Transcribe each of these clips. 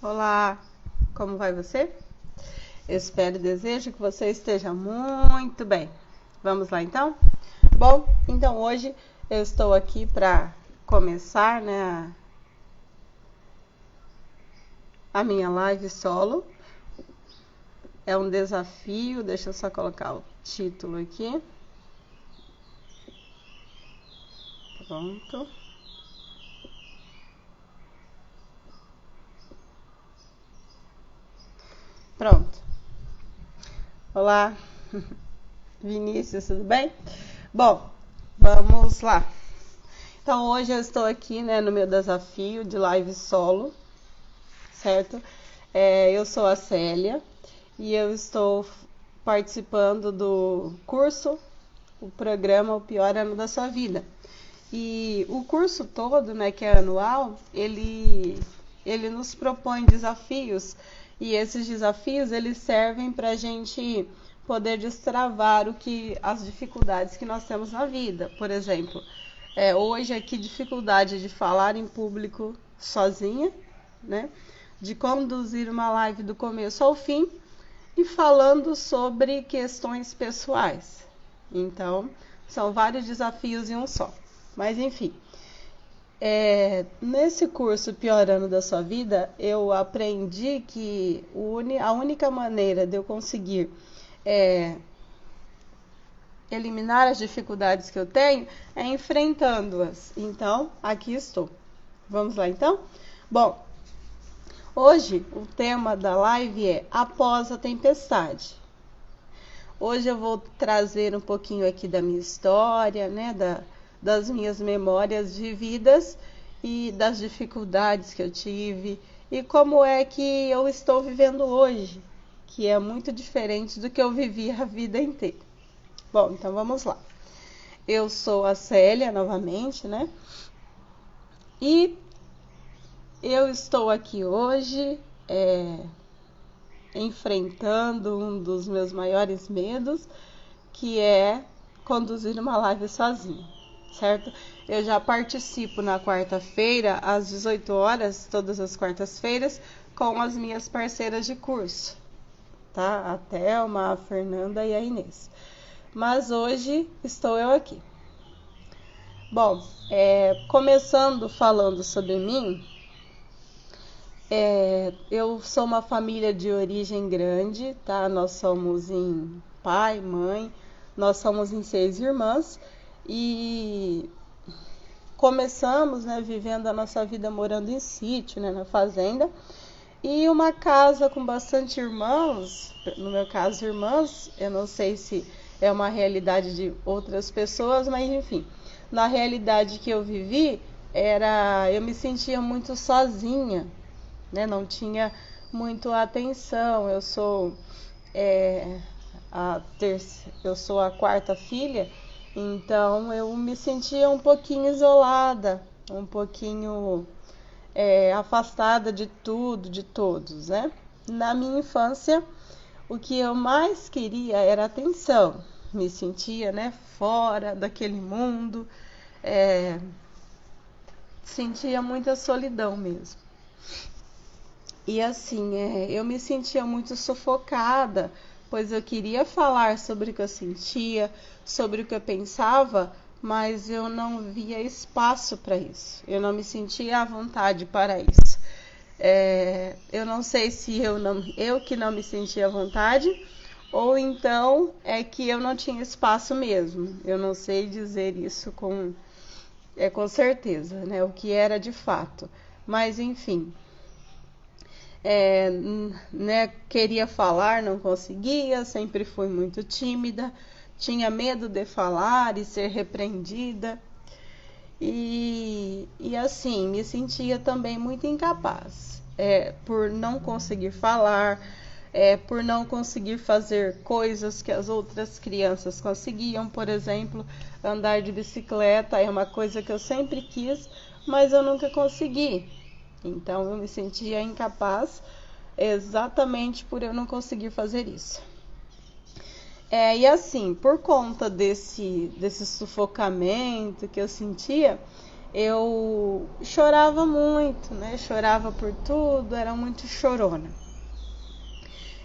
Olá, como vai você? Espero e desejo que você esteja muito bem. Vamos lá então? Bom, então hoje eu estou aqui para começar, a minha live solo. É um desafio, deixa eu só colocar o título aqui. Pronto. Pronto. Olá, Vinícius, tudo bem? Bom, vamos lá. Então hoje eu estou aqui, no meu desafio de live solo, certo? Eu sou a Célia e eu estou participando do curso, o programa O Pior Ano da Sua Vida. E o curso todo, que é anual, ele nos propõe desafios e esses desafios eles servem para a gente poder destravar as dificuldades que nós temos na vida. Por exemplo, hoje aqui dificuldade de falar em público sozinha, de conduzir uma live do começo ao fim e falando sobre questões pessoais. Então, são vários desafios em um só. Mas, enfim, nesse curso Pior Ano da Sua Vida, eu aprendi que a única maneira de eu conseguir eliminar as dificuldades que eu tenho é enfrentando-as. Então, aqui estou. Vamos lá, então? Bom, hoje o tema da live é Após a Tempestade. Hoje eu vou trazer um pouquinho aqui da minha história, das minhas memórias vividas e das dificuldades que eu tive e como é que eu estou vivendo hoje, que é muito diferente do que eu vivi a vida inteira. Bom, então vamos lá. Eu sou a Célia, novamente, E eu estou aqui hoje enfrentando um dos meus maiores medos, que é conduzir uma live sozinha, certo? Eu já participo na quarta-feira, às 18 horas, todas as quartas-feiras, com as minhas parceiras de curso, tá? A Thelma, a Fernanda e a Inês. Mas hoje estou eu aqui. Bom, começando falando sobre mim, eu sou uma família de origem grande, tá? Nós somos em pai, mãe, nós somos em 6 irmãs e começamos, vivendo a nossa vida morando em sítio, na fazenda, e uma casa com bastante irmãos, no meu caso irmãs, eu não sei se é uma realidade de outras pessoas, mas enfim, na realidade que eu vivi, eu me sentia muito sozinha, não tinha muito atenção. Eu sou a quarta filha, então eu me sentia um pouquinho isolada, um pouquinho afastada de tudo, de todos, Na minha infância, o que eu mais queria era atenção. Me sentia, fora daquele mundo, sentia muita solidão mesmo. E assim, eu me sentia muito sufocada, pois eu queria falar sobre o que eu sentia, sobre o que eu pensava, mas eu não via espaço para isso. Eu não me sentia à vontade para isso. Eu não sei se eu que não me sentia à vontade, ou então é que eu não tinha espaço mesmo. Eu não sei dizer isso com certeza, o que era de fato. Mas enfim. Queria falar, não conseguia, sempre fui muito tímida, tinha medo de falar e ser repreendida e assim, me sentia também muito incapaz, por não conseguir falar, por não conseguir fazer coisas que as outras crianças conseguiam. Por exemplo, andar de bicicleta é uma coisa que eu sempre quis, mas eu nunca consegui. Então eu me sentia incapaz exatamente por eu não conseguir fazer isso. E assim, por conta desse sufocamento que eu sentia, eu chorava muito, né? Chorava por tudo, era muito chorona.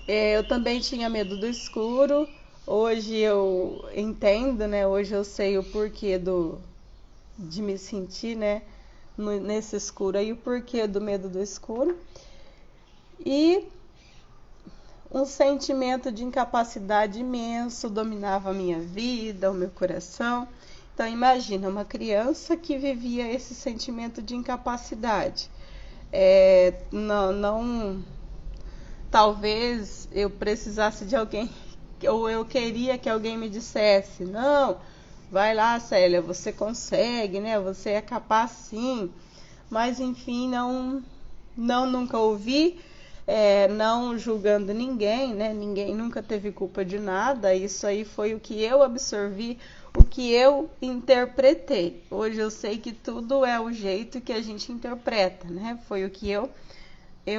Eu também tinha medo do escuro. Hoje eu entendo, né? Hoje eu sei o porquê de me sentir, né? Nesse escuro aí, o porquê do medo do escuro. E um sentimento de incapacidade imenso dominava a minha vida, o meu coração. Então imagina, uma criança que vivia esse sentimento de incapacidade. Não, talvez eu precisasse de alguém, ou eu queria que alguém me dissesse, não, vai lá, Célia, você consegue, né? Você é capaz sim. Mas enfim, nunca ouvi. Não julgando ninguém, né? Ninguém nunca teve culpa de nada. Isso aí foi o que eu absorvi, o que eu interpretei. Hoje eu sei que tudo é o jeito que a gente interpreta, né? Foi o que eu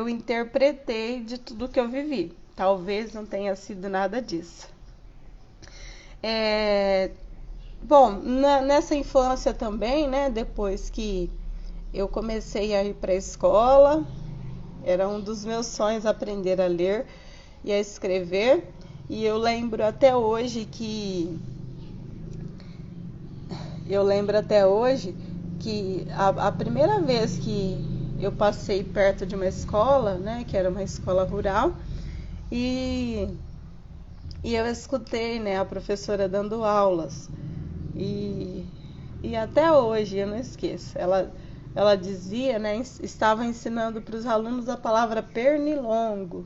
interpretei de tudo que eu vivi. Talvez não tenha sido nada disso. Bom, nessa infância também, né? Depois que eu comecei a ir para a escola, era um dos meus sonhos aprender a ler e a escrever. E eu lembro até hoje que a primeira vez que eu passei perto de uma escola, né, que era uma escola rural, e eu escutei, né, a professora dando aulas. E até hoje eu não esqueço. Ela dizia, né, estava ensinando para os alunos a palavra pernilongo.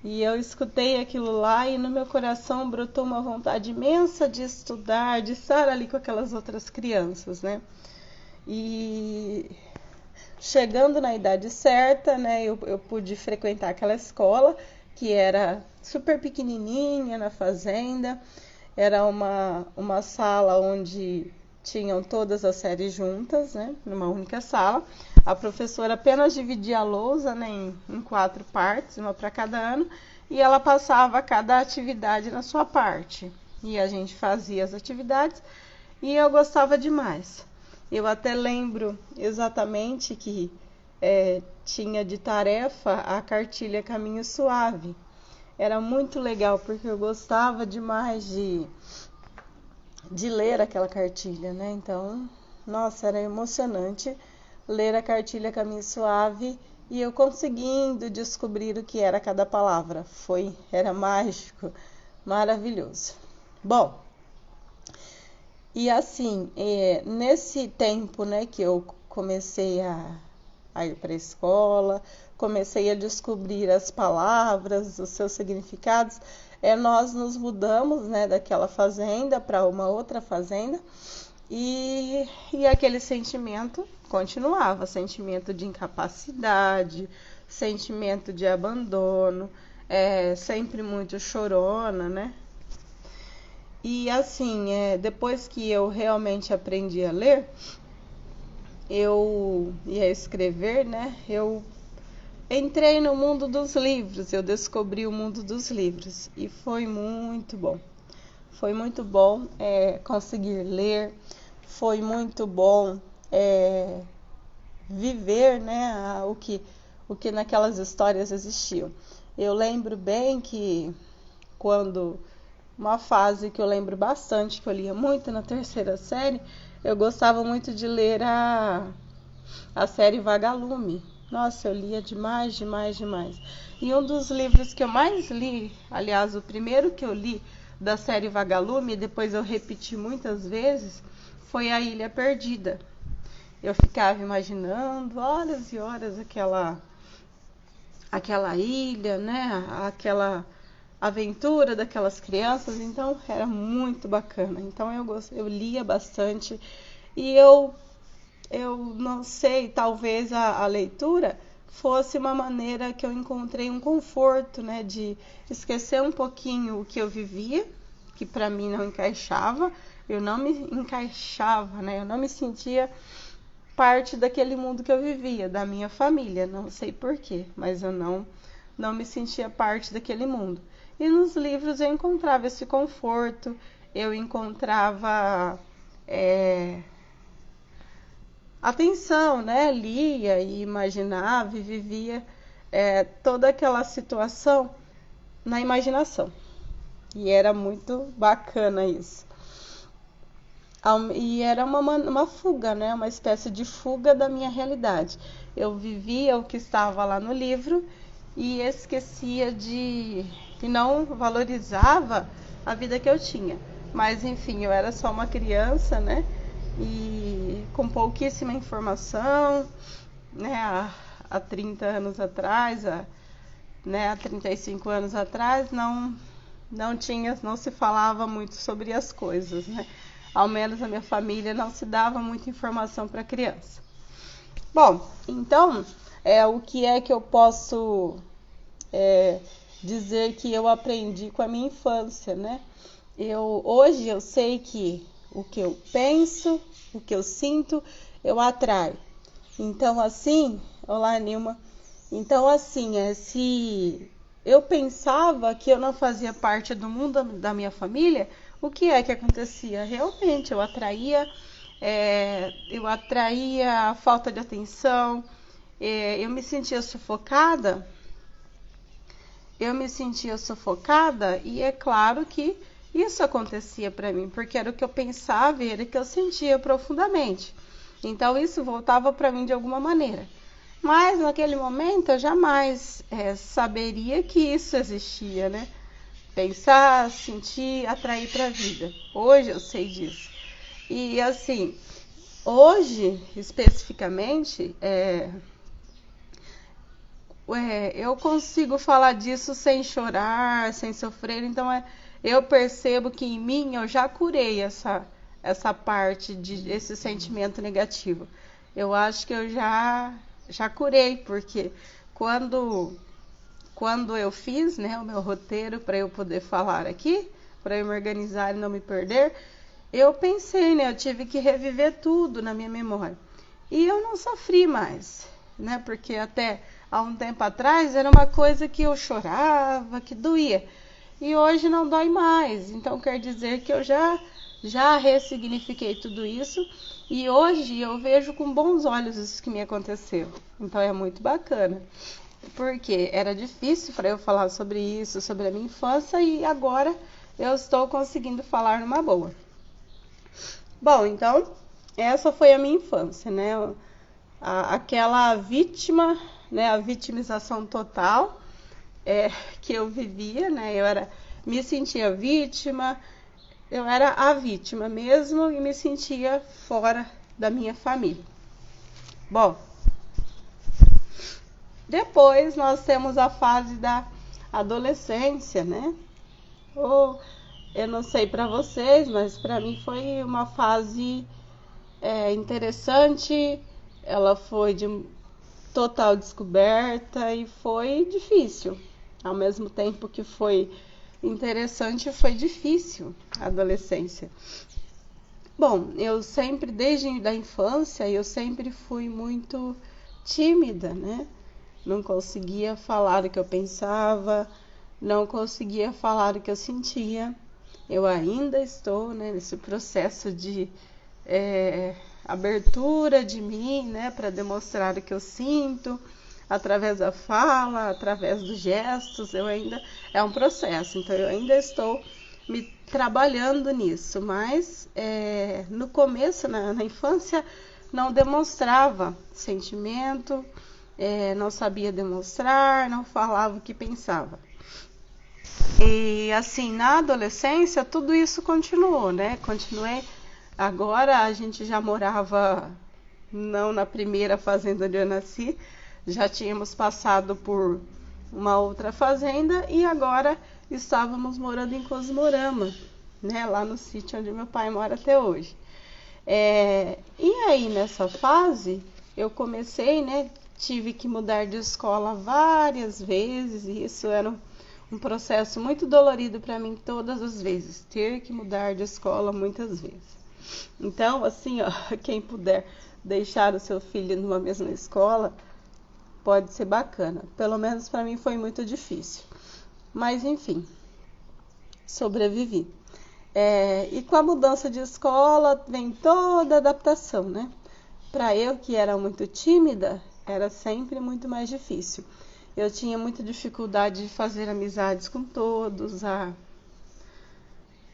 E eu escutei aquilo lá e no meu coração brotou uma vontade imensa de estudar, de estar ali com aquelas outras crianças, né? E chegando na idade certa, né, eu pude frequentar aquela escola que era super pequenininha na fazenda. Era uma sala onde tinham todas as séries juntas, né, numa única sala. A professora apenas dividia a lousa, né, em 4 partes, uma para cada ano, e ela passava cada atividade na sua parte. E a gente fazia as atividades e eu gostava demais. Eu até lembro exatamente que tinha de tarefa a cartilha Caminho Suave. Era muito legal porque eu gostava demais de ler aquela cartilha, né? Então, nossa, era emocionante ler a cartilha Caminho Suave e eu conseguindo descobrir o que era cada palavra. Era mágico, maravilhoso. Bom, e assim, nesse tempo, né, que eu comecei a ir para a escola, comecei a descobrir as palavras, os seus significados, nós nos mudamos, né, daquela fazenda para uma outra fazenda e aquele sentimento continuava, sentimento de incapacidade, sentimento de abandono, sempre muito chorona, né? E assim, depois que eu realmente aprendi a ler, e a escrever, né? Eu entrei no mundo dos livros, eu descobri o mundo dos livros e foi muito bom. Foi muito bom conseguir ler, foi muito bom viver, né, o que naquelas histórias existiam. Eu lembro bem que quando uma fase que eu lembro bastante, que eu lia muito na 3ª série, eu gostava muito de ler a série Vagalume. Nossa, eu lia demais, demais, demais. E um dos livros que eu mais li, aliás, o primeiro que eu li da série Vagalume, depois eu repeti muitas vezes, foi A Ilha Perdida. Eu ficava imaginando horas e horas aquela ilha, né? Aquela aventura daquelas crianças, então era muito bacana. Então eu lia bastante e eu não sei, talvez a leitura fosse uma maneira que eu encontrei um conforto, né, de esquecer um pouquinho o que eu vivia, que para mim não encaixava, eu não me encaixava, né, eu não me sentia parte daquele mundo que eu vivia, da minha família, não sei porquê, mas eu não me sentia parte daquele mundo. E nos livros eu encontrava esse conforto, eu encontrava atenção, né? Lia e imaginava e vivia toda aquela situação na imaginação. E era muito bacana isso. E era uma fuga, né? Uma espécie de fuga da minha realidade. Eu vivia o que estava lá no livro e esquecia e não valorizava a vida que eu tinha. Mas enfim, eu era só uma criança, né? E com pouquíssima informação, né? Há 30 anos atrás, né? Há 35 anos atrás, não se falava muito sobre as coisas, né? Ao menos na minha família não se dava muita informação para criança. Bom, então, o que é que eu posso dizer que eu aprendi com a minha infância, né? Hoje eu sei que o que eu penso, o que eu sinto, eu atraio. Então, assim, olá, Nilma. Então, assim, se eu pensava que eu não fazia parte do mundo da minha família, o que é que acontecia? Realmente, eu atraía a falta de atenção, eu me sentia sufocada, e é claro que isso acontecia para mim, porque era o que eu pensava e era o que eu sentia profundamente. Então, isso voltava para mim de alguma maneira. Mas, naquele momento, eu jamais saberia que isso existia, né? Pensar, sentir, atrair para a vida. Hoje eu sei disso. E assim, hoje, especificamente, eu consigo falar disso sem chorar, sem sofrer. Então, eu percebo que em mim eu já curei essa parte desse sentimento negativo. Eu acho que eu já curei, porque quando eu fiz, né, o meu roteiro para eu poder falar aqui, para eu me organizar e não me perder, eu pensei, né, eu tive que reviver tudo na minha memória. E eu não sofri mais, né, porque até há um tempo atrás era uma coisa que eu chorava, que doía. E hoje não dói mais. Então quer dizer que eu já ressignifiquei tudo isso e hoje eu vejo com bons olhos isso que me aconteceu. Então é muito bacana. Porque era difícil para eu falar sobre isso, sobre a minha infância, e agora eu estou conseguindo falar numa boa. Bom, então, essa foi a minha infância, né? Aquela vítima, né? A vitimização total que eu vivia, né? Me sentia vítima, eu era a vítima mesmo e me sentia fora da minha família. Bom, depois nós temos a fase da adolescência, né? Eu não sei para vocês, mas para mim foi uma fase interessante. Ela foi de total descoberta e foi difícil. Ao mesmo tempo que foi interessante, foi difícil a adolescência. Bom, eu sempre, desde a infância, eu sempre fui muito tímida, né? Não conseguia falar o que eu pensava, não conseguia falar o que eu sentia. Eu ainda estou, né, nesse processo de abertura de mim, né, para demonstrar o que eu sinto, através da fala, através dos gestos. É um processo, então eu ainda estou me trabalhando nisso, mas no começo, na infância, não demonstrava sentimento, não sabia demonstrar, não falava o que pensava. E assim, na adolescência, tudo isso continuou, né? Continuei. Agora a gente já morava, não na primeira fazenda onde eu nasci, já tínhamos passado por uma outra fazenda e agora estávamos morando em Cosmorama, né? Lá no sítio onde meu pai mora até hoje. E aí, nessa fase, eu comecei, né? Tive que mudar de escola várias vezes e isso era um processo muito dolorido para mim todas as vezes, ter que mudar de escola muitas vezes. Então, assim, ó, quem puder deixar o seu filho numa mesma escola, pode ser bacana. Pelo menos para mim foi muito difícil. Mas, enfim, sobrevivi. E com a mudança de escola vem toda a adaptação, né? para eu que era muito tímida, era sempre muito mais difícil. Eu tinha muita dificuldade de fazer amizades com todos,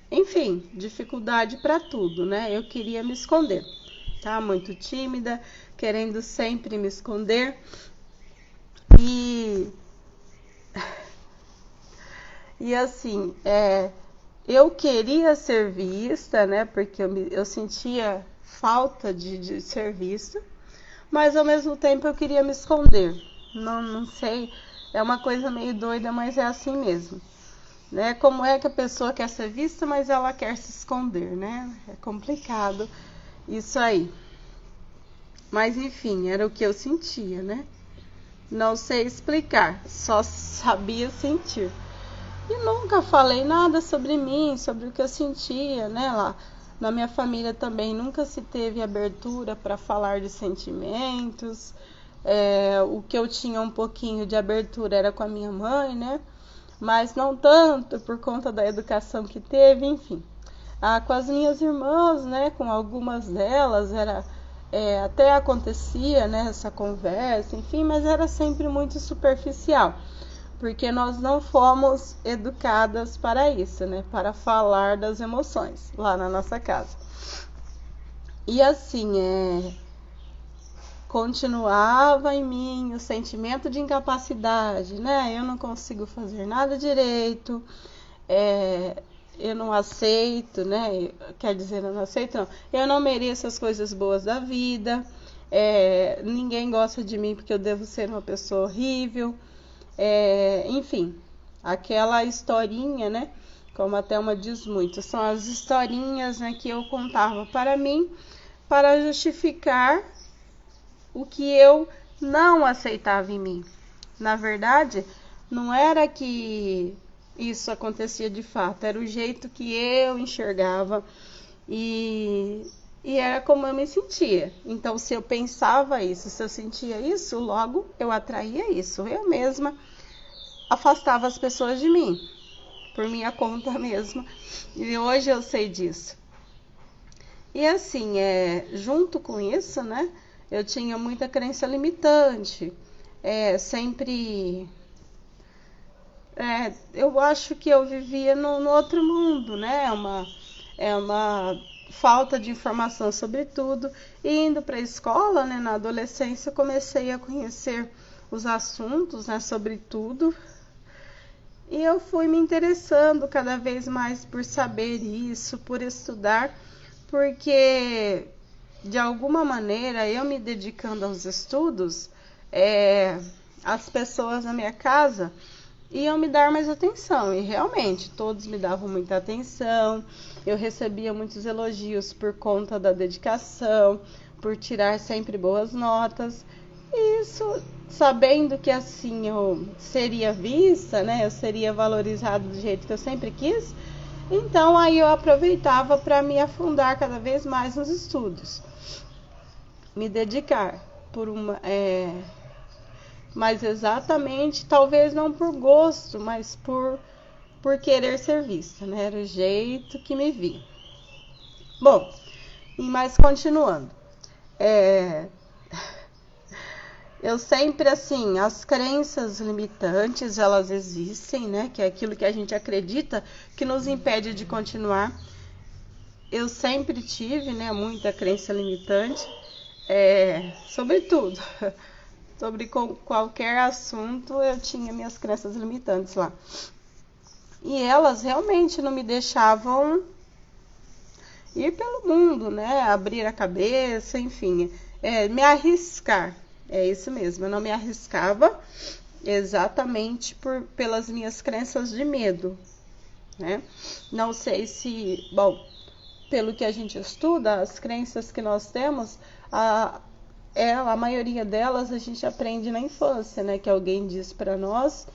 enfim, dificuldade para tudo, né? Eu queria me esconder, tá? Muito tímida, querendo sempre me esconder. E assim, eu queria ser vista, né? Porque eu sentia falta de ser vista, mas ao mesmo tempo eu queria me esconder. Não sei, é uma coisa meio doida, mas é assim mesmo. Né? Como é que a pessoa quer ser vista, mas ela quer se esconder, né? É complicado isso aí. Mas enfim, era o que eu sentia, né? Não sei explicar, só sabia sentir. E nunca falei nada sobre mim, sobre o que eu sentia, né? Lá na minha família também nunca se teve abertura para falar de sentimentos. O que eu tinha um pouquinho de abertura era com a minha mãe, né? Mas não tanto por conta da educação que teve, enfim. Com as minhas irmãs, né? Com algumas delas até acontecia, né? Essa conversa, enfim, mas era sempre muito superficial. Porque nós não fomos educadas para isso, né? Para falar das emoções lá na nossa casa. E assim, continuava em mim o sentimento de incapacidade, né? Eu não consigo fazer nada direito, eu não aceito, né? Quer dizer, eu não aceito, não. Eu não mereço as coisas boas da vida, ninguém gosta de mim porque eu devo ser uma pessoa horrível. Enfim, aquela historinha, né? Como a Thelma diz muito, são as historinhas, né, que eu contava para mim para justificar o que eu não aceitava em mim. Na verdade, não era que isso acontecia de fato, era o jeito que eu enxergava e era como eu me sentia. Então, se eu pensava isso, se eu sentia isso, logo eu atraía isso. Eu mesma afastava as pessoas de mim, por minha conta mesmo. E hoje eu sei disso. E assim, junto com isso, né, eu tinha muita crença limitante. Sempre... eu acho que eu vivia no outro mundo, né? É uma falta de informação sobre tudo. E indo para a escola, né, na adolescência, eu comecei a conhecer os assuntos, né, sobre tudo. E eu fui me interessando cada vez mais por saber isso, por estudar, porque de alguma maneira eu me dedicando aos estudos, as pessoas na minha casa iam me dar mais atenção. E realmente todos me davam muita atenção, eu recebia muitos elogios por conta da dedicação, por tirar sempre boas notas. E isso, sabendo que assim eu seria vista, né, eu seria valorizada do jeito que eu sempre quis, então aí eu aproveitava para me afundar cada vez mais nos estudos, me dedicar mas exatamente, talvez não por gosto, mas por querer ser vista, né, era o jeito que me vi. Bom, mas continuando, eu sempre, assim, as crenças limitantes, elas existem, né? Que é aquilo que a gente acredita que nos impede de continuar. Eu sempre tive, né, muita crença limitante, sobre tudo. Sobre qualquer assunto, eu tinha minhas crenças limitantes lá. E elas realmente não me deixavam ir pelo mundo, né? Abrir a cabeça, enfim, me arriscar. É isso mesmo, eu não me arriscava exatamente pelas minhas crenças de medo, né? Não sei se, bom, pelo que a gente estuda, as crenças que nós temos, a maioria delas a gente aprende na infância, né? Que alguém diz para nós,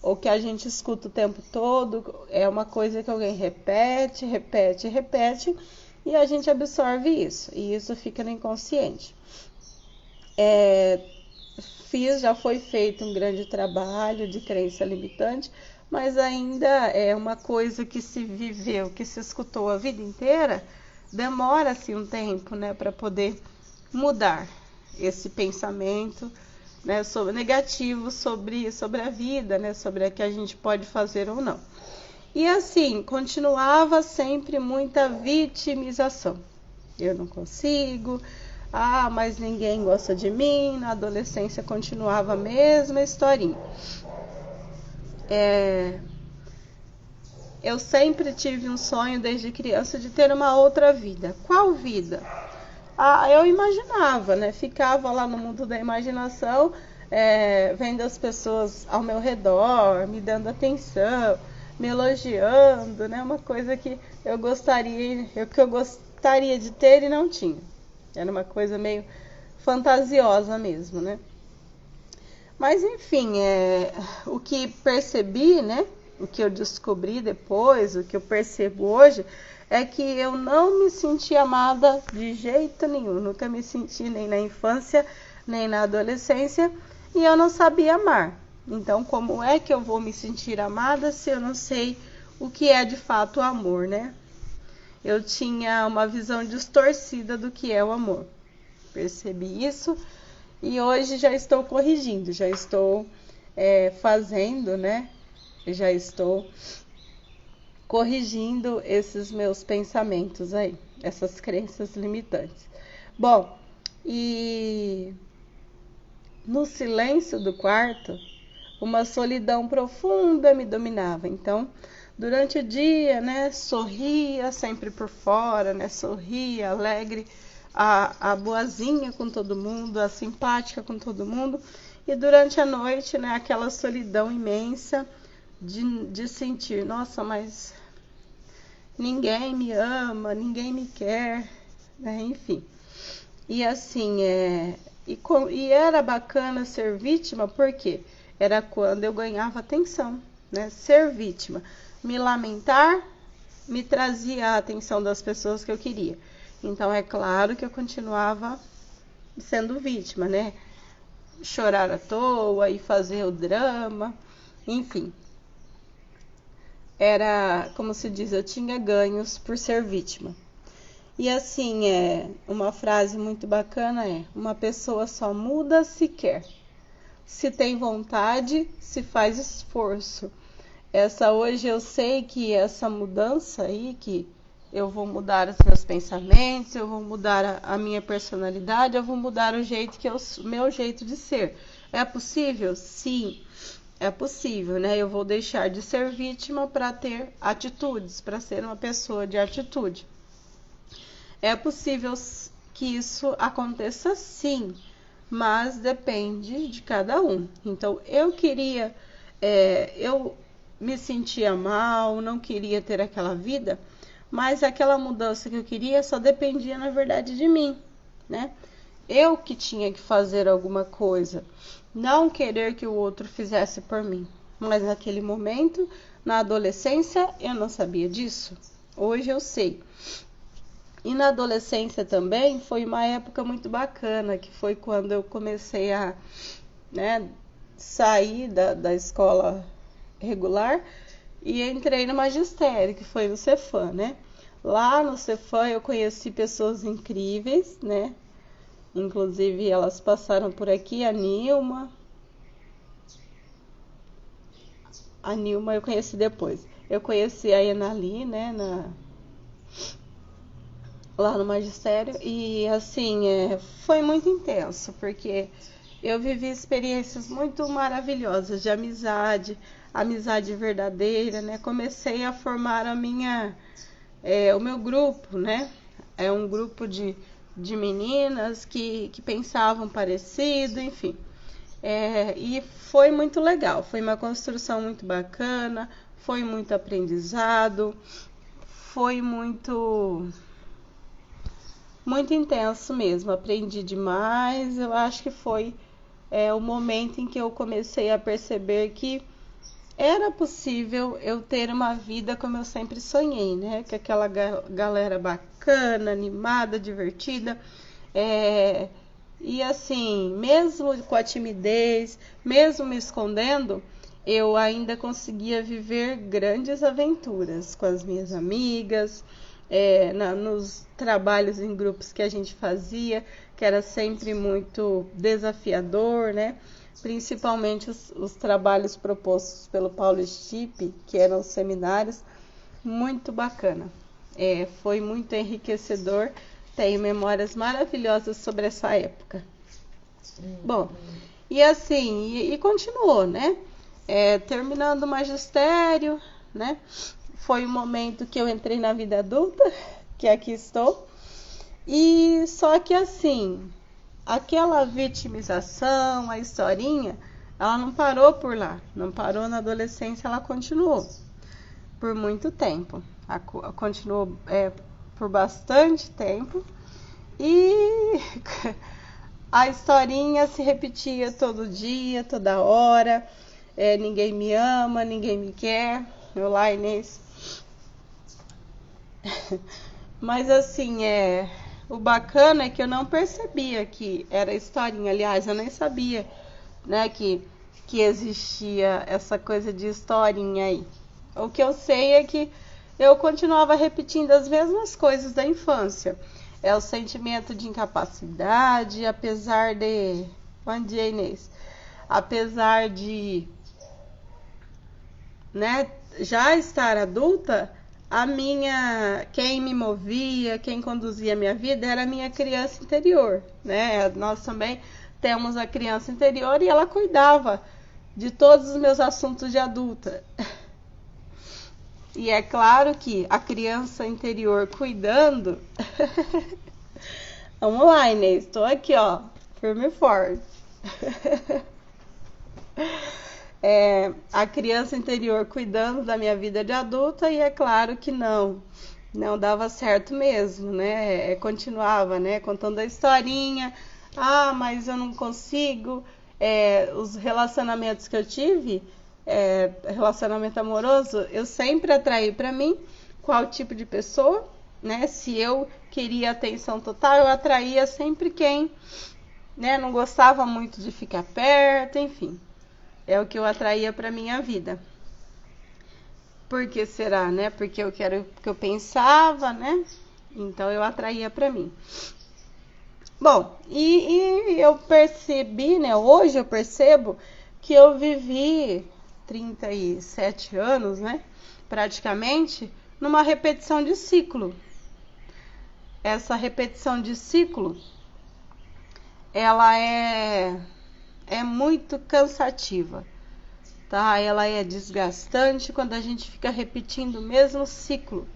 ou que a gente escuta o tempo todo, é uma coisa que alguém repete, e a gente absorve isso, e isso fica no inconsciente. Já foi feito um grande trabalho de crença limitante, mas ainda é uma coisa que se viveu, que se escutou a vida inteira, demora-se um tempo, né, para poder mudar esse pensamento, né, negativo sobre a vida, né, sobre o que a gente pode fazer ou não. E assim, continuava sempre muita vitimização. Eu não consigo, mas ninguém gosta de mim. Na adolescência continuava a mesma historinha. Eu sempre tive um sonho desde criança de ter uma outra vida. Qual vida? Eu imaginava, né? Ficava lá no mundo da imaginação, vendo as pessoas ao meu redor, me dando atenção, me elogiando, né? Uma coisa que eu gostaria de ter e não tinha. Era uma coisa meio fantasiosa mesmo, né? Mas enfim, o que percebi, né? O que eu descobri depois, o que eu percebo hoje, é que eu não me senti amada de jeito nenhum. Nunca me senti nem na infância, nem na adolescência, e eu não sabia amar. Então, como é que eu vou me sentir amada se eu não sei o que é de fato o amor, né? Eu tinha uma visão distorcida do que é o amor. Percebi isso e hoje já estou corrigindo, já estou fazendo, né? Já estou corrigindo esses meus pensamentos aí, essas crenças limitantes. Bom, e no silêncio do quarto, uma solidão profunda me dominava. Então, durante o dia, né, sorria sempre por fora, né, sorria, alegre, a boazinha com todo mundo, a simpática com todo mundo. E durante a noite, né, aquela solidão imensa de sentir, nossa, mas ninguém me ama, ninguém me quer, né, enfim. E assim, e era bacana ser vítima, porque era quando eu ganhava atenção, né? Ser vítima, me lamentar, me trazia a atenção das pessoas que eu queria. Então é claro que eu continuava sendo vítima, né? Chorar à toa e fazer o drama, enfim. Era, como se diz, eu tinha ganhos por ser vítima. E assim, uma frase muito bacana uma pessoa só muda se quer. Se tem vontade, se faz esforço. Hoje eu sei que essa mudança aí, que eu vou mudar os meus pensamentos, eu vou mudar a minha personalidade, eu vou mudar o meu jeito de ser. É possível? Sim, é possível, né? Eu vou deixar de ser vítima para ter atitudes, para ser uma pessoa de atitude. É possível que isso aconteça sim, mas depende de cada um. Então, eu me sentia mal, não queria ter aquela vida, mas aquela mudança que eu queria só dependia, na verdade, de mim, né? Eu que tinha que fazer alguma coisa, não querer que o outro fizesse por mim. Mas naquele momento, na adolescência, eu não sabia disso. Hoje eu sei. E na adolescência também foi uma época muito bacana, que foi quando eu comecei a, né, sair da escola regular e entrei no magistério, que foi no Cefam, né? Lá no Cefam eu conheci pessoas incríveis, né? Inclusive elas passaram por aqui, a Nilma eu conheci depois. Eu conheci a Enali, né, lá no magistério, e assim, foi muito intenso, porque eu vivi experiências muito maravilhosas de amizade verdadeira, né? Comecei a formar o meu grupo, né? É um grupo de meninas que pensavam parecido, enfim. E foi muito legal, foi uma construção muito bacana, foi muito aprendizado, foi muito intenso mesmo, aprendi demais. Eu acho que foi o momento em que eu comecei a perceber que era possível eu ter uma vida como eu sempre sonhei, né? Que aquela galera bacana, animada, divertida. E assim, mesmo com a timidez, mesmo me escondendo, eu ainda conseguia viver grandes aventuras com as minhas amigas, nos trabalhos em grupos que a gente fazia, que era sempre muito desafiador, né? Principalmente os trabalhos propostos pelo Paulo Stipe, que eram os seminários, muito bacana. Foi muito enriquecedor, tenho memórias maravilhosas sobre essa época. Bom, e assim, e continuou, né? Terminando o magistério, né? Foi o momento que eu entrei na vida adulta, que aqui estou. E só que assim, aquela vitimização, a historinha, ela não parou por lá. Não parou na adolescência, ela continuou por muito tempo. Continuou por bastante tempo. E a historinha se repetia todo dia, toda hora. Ninguém me ama, ninguém me quer. Olá, Inês. Mas assim, o bacana é que eu não percebia que era historinha. Aliás, eu nem sabia, né, que existia essa coisa de historinha aí. O que eu sei é que eu continuava repetindo as mesmas coisas da infância. O sentimento de incapacidade, apesar de... Bom dia, Inês. Apesar de, né, já estar adulta, quem me movia, quem conduzia a minha vida era a minha criança interior, né? Nós também temos a criança interior e ela cuidava de todos os meus assuntos de adulta. E é claro que a criança interior cuidando... Vamos lá, Inês, estou aqui, ó, firme e forte. A criança interior cuidando da minha vida de adulta, e é claro que não dava certo mesmo, né? Continuava, né, contando a historinha. Mas eu não consigo. Os relacionamentos que eu tive, relacionamento amoroso, eu sempre atraí para mim qual tipo de pessoa, né? Se eu queria atenção total, eu atraía sempre quem, né, não gostava muito de ficar perto, enfim. É o que eu atraía para minha vida. Por que será, né? Porque eu quero que eu pensava, né? Então eu atraía para mim. Bom, e eu percebi, né? Hoje eu percebo que eu vivi 37 anos, né? Praticamente numa repetição de ciclo. Essa repetição de ciclo, ela é muito cansativa, tá? Ela é desgastante quando a gente fica repetindo o mesmo ciclo,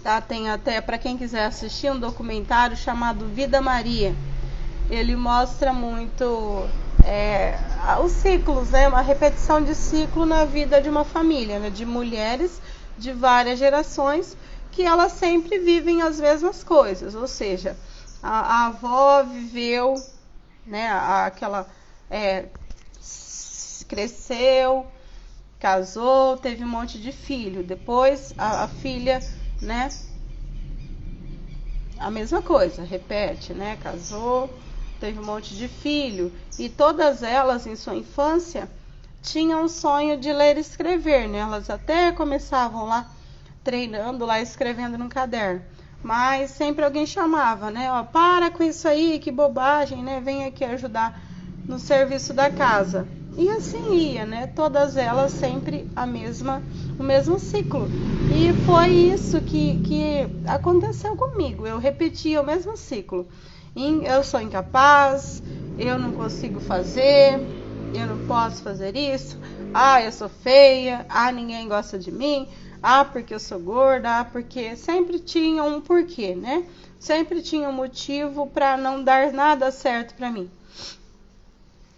tá? Tem até, para quem quiser assistir, um documentário chamado Vida Maria. Ele mostra muito os ciclos, né? Uma repetição de ciclo na vida de uma família, né? De mulheres de várias gerações, que elas sempre vivem as mesmas coisas, ou seja, a avó viveu, né, cresceu, casou, teve um monte de filho. Depois a filha, né, a mesma coisa, repete, né, casou, teve um monte de filho. E todas elas, em sua infância, tinham o sonho de ler e escrever, né? Elas até começavam lá, treinando lá, escrevendo num caderno. Mas sempre alguém chamava, né? Para com isso aí, que bobagem, né? Vem aqui ajudar no serviço da casa. E assim ia, né? Todas elas sempre o mesmo ciclo. E foi isso que aconteceu comigo. Eu repetia o mesmo ciclo. Eu sou incapaz, eu não consigo fazer, eu não posso fazer isso. Eu sou feia, ninguém gosta de mim. Porque eu sou gorda, porque sempre tinha um porquê, né? Sempre tinha um motivo para não dar nada certo para mim.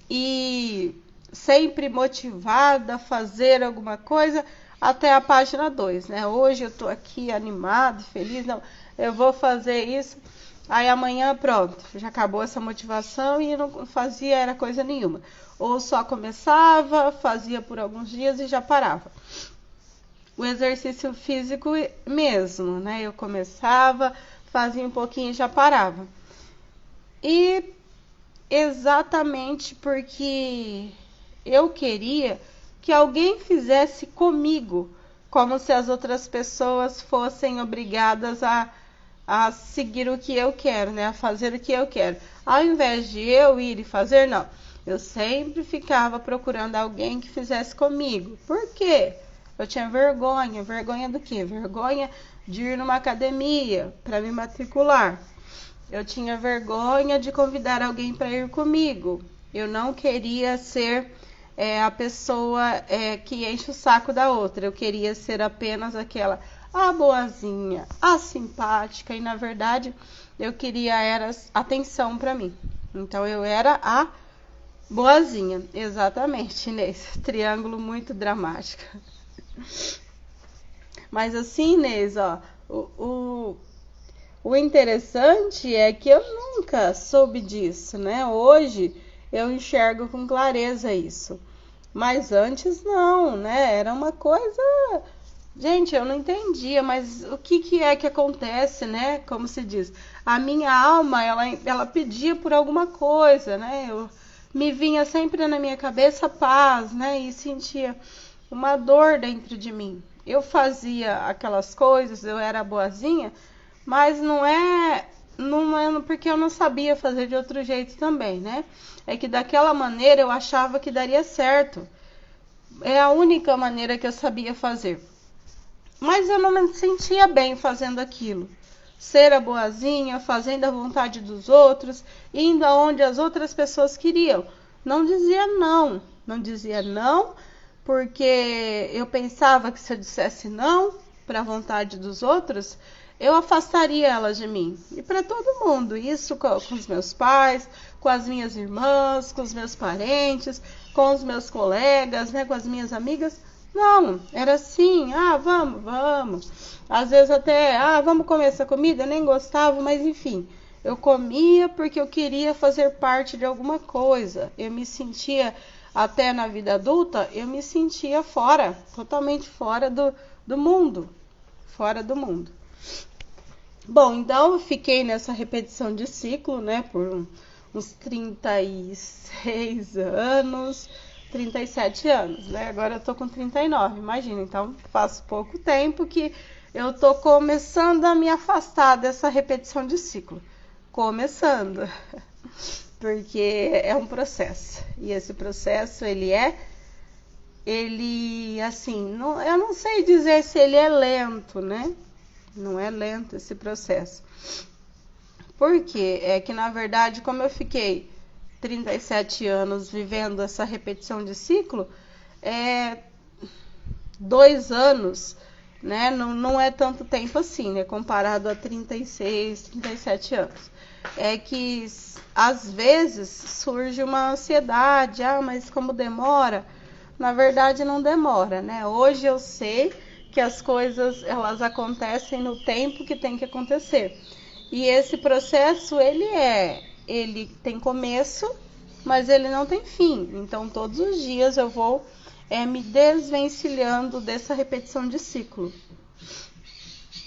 E sempre motivada a fazer alguma coisa até a página 2, né? Hoje eu tô aqui animada, feliz, não, eu vou fazer isso. Aí amanhã, pronto, já acabou essa motivação e não fazia era coisa nenhuma. Ou só começava, fazia por alguns dias e já parava. O exercício físico mesmo, né? Eu começava, fazia um pouquinho e já parava. E exatamente porque eu queria que alguém fizesse comigo como se as outras pessoas fossem obrigadas a seguir o que eu quero, né? A fazer o que eu quero. Ao invés de eu ir e fazer, não. Eu sempre ficava procurando alguém que fizesse comigo. Por quê? Eu tinha vergonha. Vergonha do quê? Vergonha de ir numa academia para me matricular. Eu tinha vergonha de convidar alguém para ir comigo. Eu não queria ser a pessoa que enche o saco da outra. Eu queria ser apenas aquela a boazinha, a simpática. E na verdade eu queria era atenção para mim. Então eu era a boazinha. Exatamente, Inês. Triângulo muito dramático. Mas assim, Inês, ó, o interessante é que eu nunca soube disso, né? Hoje eu enxergo com clareza isso. Mas antes não, né? Era uma coisa... Gente, eu não entendia, mas o que é que acontece, né? Como se diz, a minha alma, ela pedia por alguma coisa, né? Me vinha sempre na minha cabeça paz, né? E sentia uma dor dentro de mim. Eu fazia aquelas coisas, eu era boazinha, mas não é porque eu não sabia fazer de outro jeito também, né? É que daquela maneira eu achava que daria certo. É a única maneira que eu sabia fazer. Mas eu não me sentia bem fazendo aquilo. Ser a boazinha, fazendo a vontade dos outros, indo aonde as outras pessoas queriam. Não dizia não. Não dizia não, porque eu pensava que se eu dissesse não para a vontade dos outros, eu afastaria elas de mim. E para todo mundo. Isso com os meus pais, com as minhas irmãs, com os meus parentes, com os meus colegas, né, com as minhas amigas. Não, era assim, vamos. Às vezes até, vamos comer essa comida, eu nem gostava, mas enfim. Eu comia porque eu queria fazer parte de alguma coisa. Eu me sentia, até na vida adulta, eu me sentia fora, totalmente fora do mundo. Fora do mundo. Bom, então eu fiquei nessa repetição de ciclo, né, por uns 36 anos... 37 anos, né? Agora eu tô com 39, imagina. Então, faz pouco tempo que eu tô começando a me afastar dessa repetição de ciclo. Começando. Porque é um processo. E esse processo, ele assim, eu não sei dizer se ele é lento, né? Não é lento esse processo. Por quê? É que, na verdade, como eu fiquei 37 anos vivendo essa repetição de ciclo, 2 anos, né? Não é tanto tempo assim, né? Comparado a 36, 37 anos. É que às vezes surge uma ansiedade, mas como demora? Na verdade não demora, né? Hoje eu sei que as coisas elas acontecem no tempo que tem que acontecer. E esse processo ele tem começo, mas ele não tem fim. Então, todos os dias eu vou me desvencilhando dessa repetição de ciclo.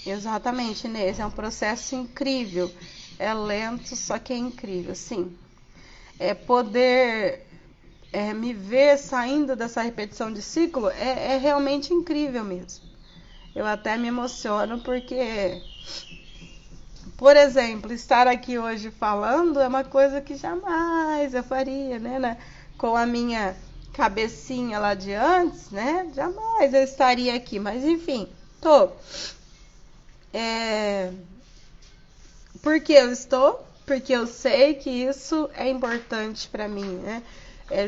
Exatamente, Inês. É um processo incrível. É lento, só que é incrível, sim. Poder me ver saindo dessa repetição de ciclo é realmente incrível mesmo. Eu até me emociono porque... Por exemplo, estar aqui hoje falando é uma coisa que jamais eu faria, né? Com a minha cabecinha lá de antes, né? Jamais eu estaria aqui. Mas, enfim, tô. Por que eu estou? Porque eu sei que isso é importante para mim, né?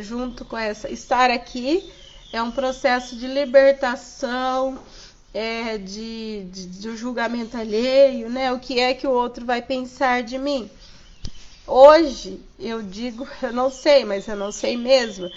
Junto com estar aqui é um processo de libertação, do julgamento alheio, né? O que é que o outro vai pensar de mim? Hoje eu digo, eu não sei, mas eu não sei mesmo.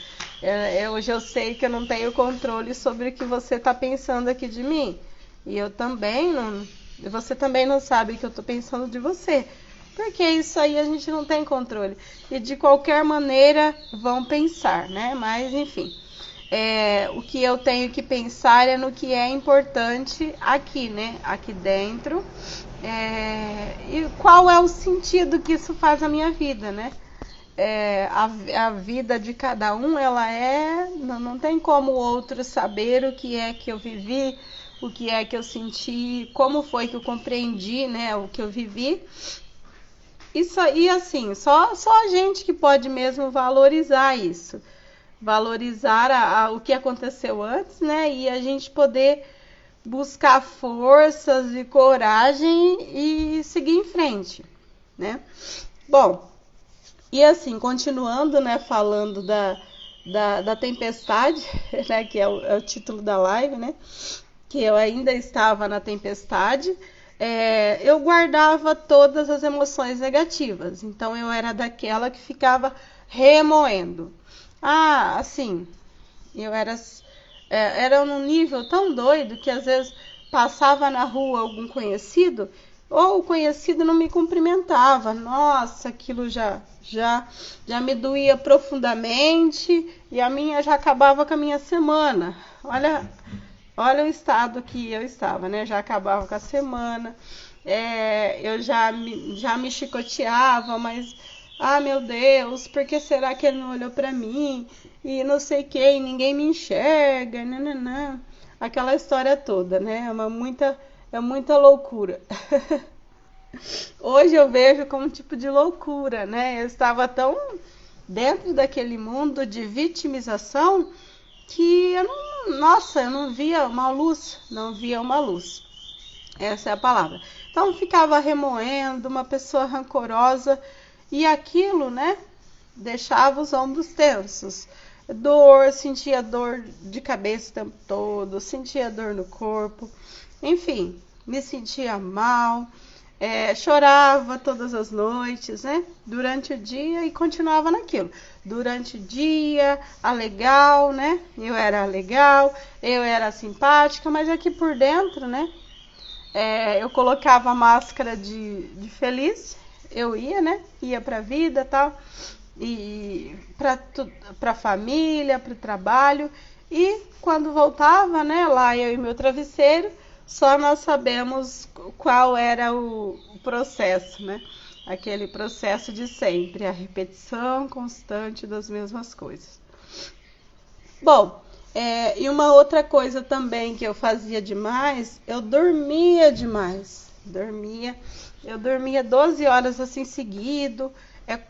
Hoje eu sei que eu não tenho controle sobre o que você está pensando aqui de mim. E eu também não. Você também não sabe o que eu estou pensando de você. Porque isso aí a gente não tem controle. E de qualquer maneira vão pensar, né? Mas enfim. O que eu tenho que pensar é no que é importante aqui, né? Aqui dentro. E qual é o sentido que isso faz na minha vida, né? A vida de cada um, ela não tem como o outro saber o que é que eu vivi, o que é que eu senti, como foi que eu compreendi, né, o que eu vivi. Isso aí, assim, só a gente que pode mesmo valorizar isso. Valorizar o que aconteceu antes, né? E a gente poder buscar forças e coragem e seguir em frente, né? Bom, e assim, continuando, né, falando da tempestade, né, que é o título da live, né? Que eu ainda estava na tempestade, eu guardava todas as emoções negativas. Então eu era daquela que ficava remoendo. Ah, assim, eu era num nível tão doido que às vezes passava na rua algum conhecido, ou o conhecido não me cumprimentava. Nossa, aquilo já me doía profundamente e a minha já acabava com a minha semana. Olha o estado que eu estava, né? Já acabava com a semana, eu já me chicoteava, mas, meu Deus, por que será que ele não olhou pra mim? E não sei quem, ninguém me enxerga, nananã. Aquela história toda, né? É muita loucura. Hoje eu vejo como um tipo de loucura, né? Eu estava tão dentro daquele mundo de vitimização que eu não via uma luz, Essa é a palavra. Então ficava remoendo, uma pessoa rancorosa, e aquilo, né, deixava os ombros tensos. Sentia dor de cabeça o tempo todo, sentia dor no corpo, enfim, me sentia mal. Chorava todas as noites, né? Durante o dia, e continuava naquilo. Durante o dia, legal, né? Eu era legal, eu era simpática, mas aqui por dentro, né? Eu colocava a máscara de feliz, eu ia, né? Ia pra vida e tal, e pra família, pro trabalho, e quando voltava, né? Lá eu e meu travesseiro, só nós sabemos qual era o processo, né? Aquele processo de sempre, a repetição constante das mesmas coisas. Bom, e uma outra coisa também que eu fazia demais, eu dormia demais. Eu dormia 12 horas assim seguido.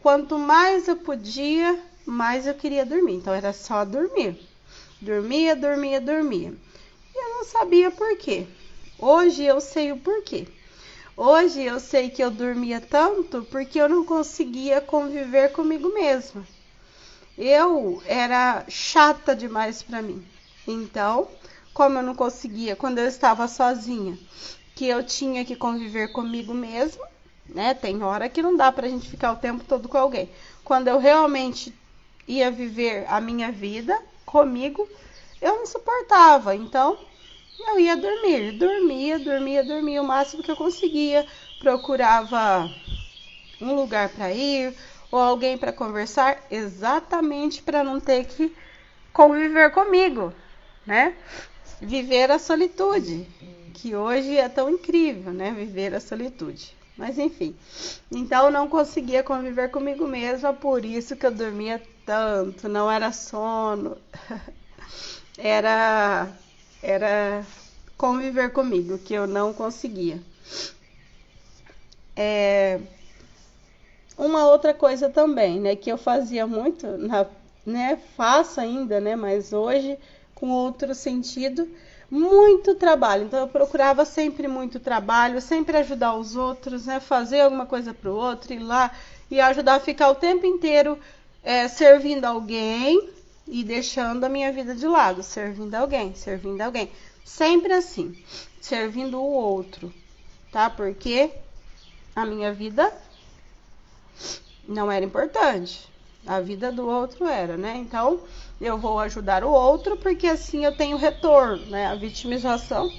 Quanto mais eu podia, mais eu queria dormir. Então era só dormir. Dormia. E eu não sabia por quê. Hoje eu sei o porquê. Hoje eu sei que eu dormia tanto porque eu não conseguia conviver comigo mesma. Eu era chata demais para mim. Então, como eu não conseguia, quando eu estava sozinha, que eu tinha que conviver comigo mesma, né? Tem hora que não dá pra gente ficar o tempo todo com alguém. Quando eu realmente ia viver a minha vida comigo, eu não suportava. Então, eu ia dormia o máximo que eu conseguia, procurava um lugar para ir ou alguém para conversar, exatamente para não ter que conviver comigo, né? Viver a solitude, que hoje é tão incrível, né? Viver a solitude. Mas enfim, então eu não conseguia conviver comigo mesma, por isso que eu dormia tanto, não era sono, era conviver comigo, que eu não conseguia. Uma outra coisa também, né, que eu fazia muito, né, faço ainda, né, mas hoje com outro sentido, muito trabalho. Então eu procurava sempre muito trabalho, sempre ajudar os outros, né, fazer alguma coisa para o outro, ir lá e ajudar a ficar o tempo inteiro servindo alguém e deixando a minha vida de lado, servindo alguém. Sempre assim, servindo o outro, tá? Porque a minha vida não era importante, a vida do outro era, né? Então, eu vou ajudar o outro porque assim eu tenho retorno, né? A vitimização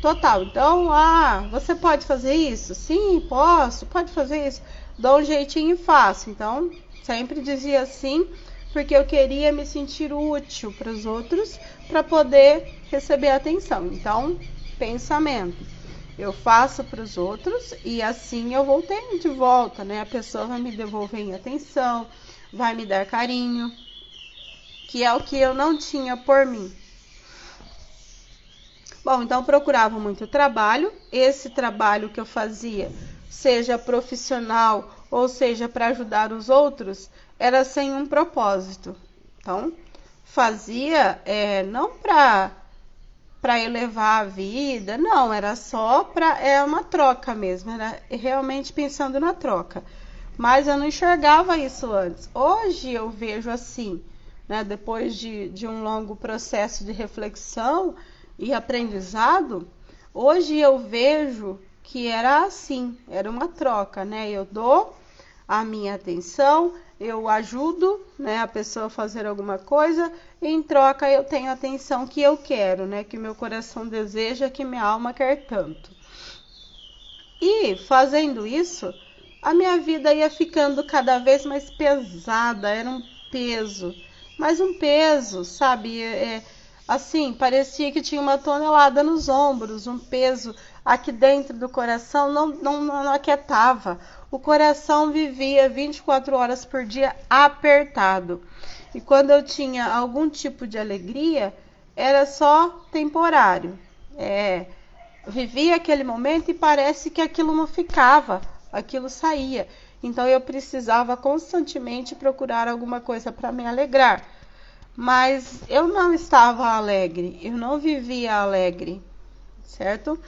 total. Então, você pode fazer isso? Sim, posso, pode fazer isso. Dou um jeitinho e faço. Então, sempre dizia assim, porque eu queria me sentir útil para os outros, para poder receber atenção. Então, pensamento. Eu faço para os outros e assim eu vou ter de volta, né? A pessoa vai me devolver em atenção, vai me dar carinho, que é o que eu não tinha por mim. Bom, então eu procurava muito trabalho. Esse trabalho que eu fazia, seja profissional ou seja para ajudar os outros, era sem um propósito. Então, fazia não para elevar a vida, não, era só para uma troca mesmo, era realmente pensando na troca. Mas eu não enxergava isso antes. Hoje eu vejo assim, né, depois de um longo processo de reflexão e aprendizado, hoje eu vejo que era assim, era uma troca, né? Eu dou a minha atenção, eu ajudo, né, a pessoa a fazer alguma coisa, e em troca eu tenho a atenção que eu quero, né, que meu coração deseja, que minha alma quer tanto. E fazendo isso, a minha vida ia ficando cada vez mais pesada, era um peso, mas um peso, sabe, assim, parecia que tinha uma tonelada nos ombros, um peso aqui dentro do coração, não aquietava. O coração vivia 24 horas por dia apertado. E quando eu tinha algum tipo de alegria, era só temporário. Vivia aquele momento e parece que aquilo não ficava, aquilo saía. Então eu precisava constantemente procurar alguma coisa para me alegrar. Mas eu não estava alegre, eu não vivia alegre, certo?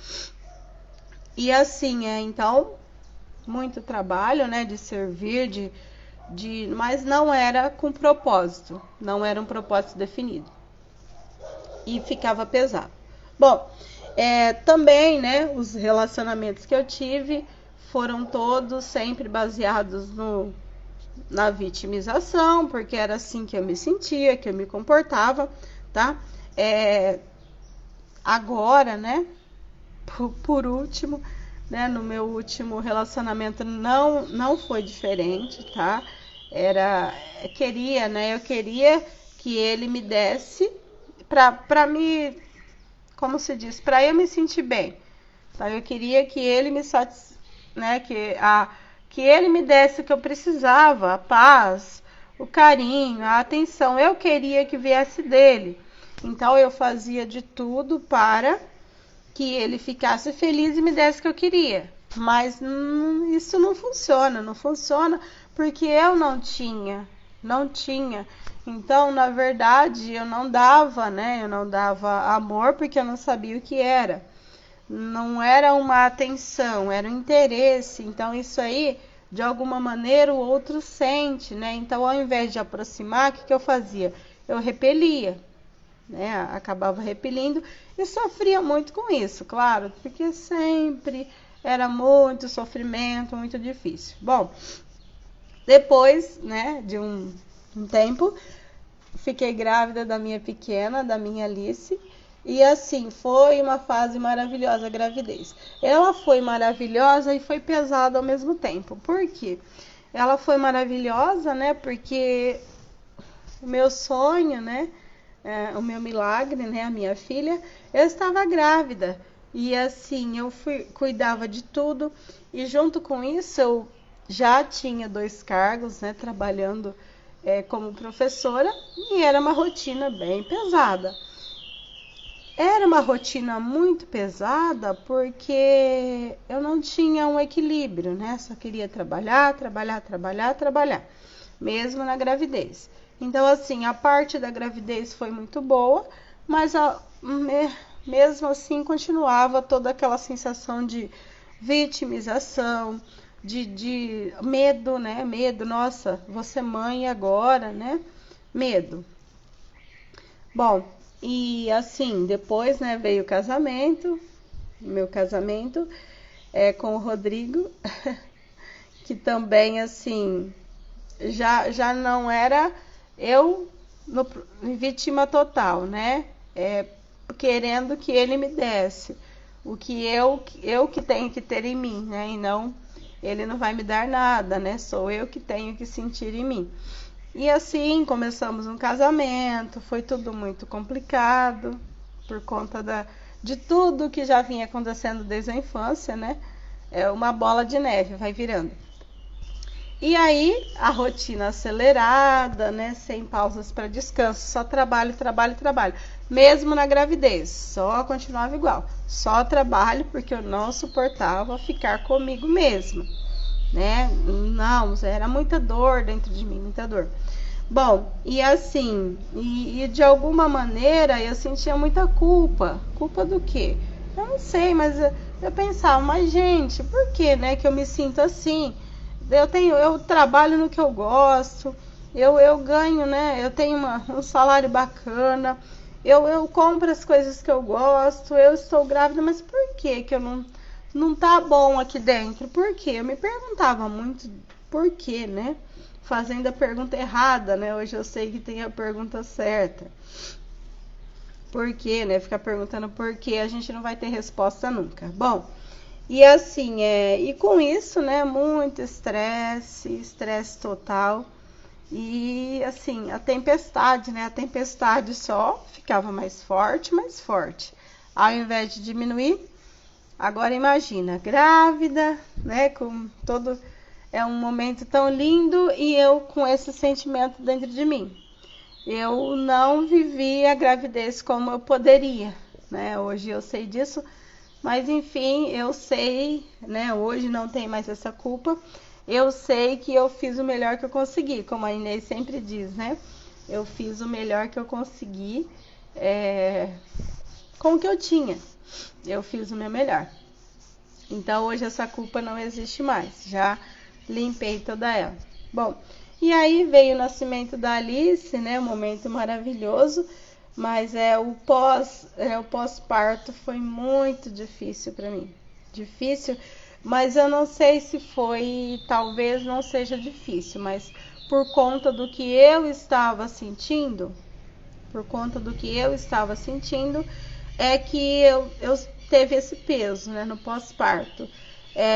E assim, então, muito trabalho, né, de servir, mas não era com propósito, não era um propósito definido. E ficava pesado. Bom, também, né, os relacionamentos que eu tive foram todos sempre baseados na vitimização, porque era assim que eu me sentia, que eu me comportava, tá? Agora, né, por último, né, no meu último relacionamento não foi diferente, tá? Eu queria que ele me desse para me, como se diz, para eu me sentir bem, tá? Eu queria que ele me né, que ele me desse o que eu precisava, a paz, o carinho, a atenção. Eu queria que viesse dele. Então eu fazia de tudo para que ele ficasse feliz e me desse o que eu queria. Mas isso não funciona porque eu não tinha. Então, na verdade, eu não dava, né? Eu não dava amor porque eu não sabia o que era. Não era uma atenção, era um interesse. Então, isso aí, de alguma maneira, o outro sente, né? Então, ao invés de aproximar, o que eu fazia? Eu repelia, né? Acabava repelindo e sofria muito com isso, claro, porque sempre era muito sofrimento, muito difícil. Bom, depois, né, de um tempo, fiquei grávida da minha pequena, da minha Alice. E assim, foi uma fase maravilhosa a gravidez. Ela foi maravilhosa e foi pesada ao mesmo tempo. Por quê? Ela foi maravilhosa, né? Porque o meu sonho, né? O meu milagre, né? A minha filha, eu estava grávida. E assim, eu cuidava de tudo. E junto com isso, eu já tinha 2 cargos, né? Trabalhando como professora. E era uma rotina bem pesada. Era uma rotina muito pesada porque eu não tinha um equilíbrio, né? Só queria trabalhar, mesmo na gravidez. Então, assim, a parte da gravidez foi muito boa, mas mesmo assim continuava toda aquela sensação de vitimização, de medo, né? Medo, nossa, vou ser mãe agora, né? Medo. Bom, e assim, depois, né, veio o casamento, meu casamento com o Rodrigo, que também, assim, já não era eu vítima total, né, querendo que ele me desse o que eu que tenho que ter em mim, né, e não, ele não vai me dar nada, né, sou eu que tenho que sentir em mim. E assim, começamos um casamento, foi tudo muito complicado, por conta de tudo que já vinha acontecendo desde a infância, né? É uma bola de neve, vai virando. E aí, a rotina acelerada, né? Sem pausas para descanso, só trabalho, trabalho, trabalho. Mesmo na gravidez, só continuava igual. Só trabalho porque eu não suportava ficar comigo mesma, né? Não, era muita dor dentro de mim, muita dor. Bom, e assim, e de alguma maneira eu sentia muita culpa. Culpa do quê? Eu não sei, mas eu pensava, mas gente, por que, né, que eu me sinto assim? Eu trabalho no que eu gosto, eu ganho, né? Eu tenho um salário bacana, eu compro as coisas que eu gosto, eu estou grávida, mas por que não tá bom aqui dentro? Por quê? Eu me perguntava muito por quê, né? Fazendo a pergunta errada, né? Hoje eu sei que tem a pergunta certa. Por quê, né? Ficar perguntando por quê, a gente não vai ter resposta nunca. Bom, e assim, e com isso, né, muito estresse total. E assim, a tempestade, né? A tempestade só ficava mais forte. Ao invés de diminuir, agora imagina, grávida, né, com todo é um momento tão lindo e eu com esse sentimento dentro de mim. Eu não vivi a gravidez como eu poderia, né? Hoje eu sei disso, mas enfim, eu sei, né? Hoje não tem mais essa culpa. Eu sei que eu fiz o melhor que eu consegui, como a Inês sempre diz, né? Eu fiz o melhor que eu consegui com o que eu tinha. Eu fiz o meu melhor. Então hoje essa culpa não existe mais. Já limpei toda ela. Bom, e aí veio o nascimento da Alice, né? Um momento maravilhoso, mas o pós-parto foi muito difícil para mim. Difícil, mas eu não sei se foi, talvez não seja difícil, mas por conta do que eu estava sentindo, é que eu teve esse peso, né, no pós-parto.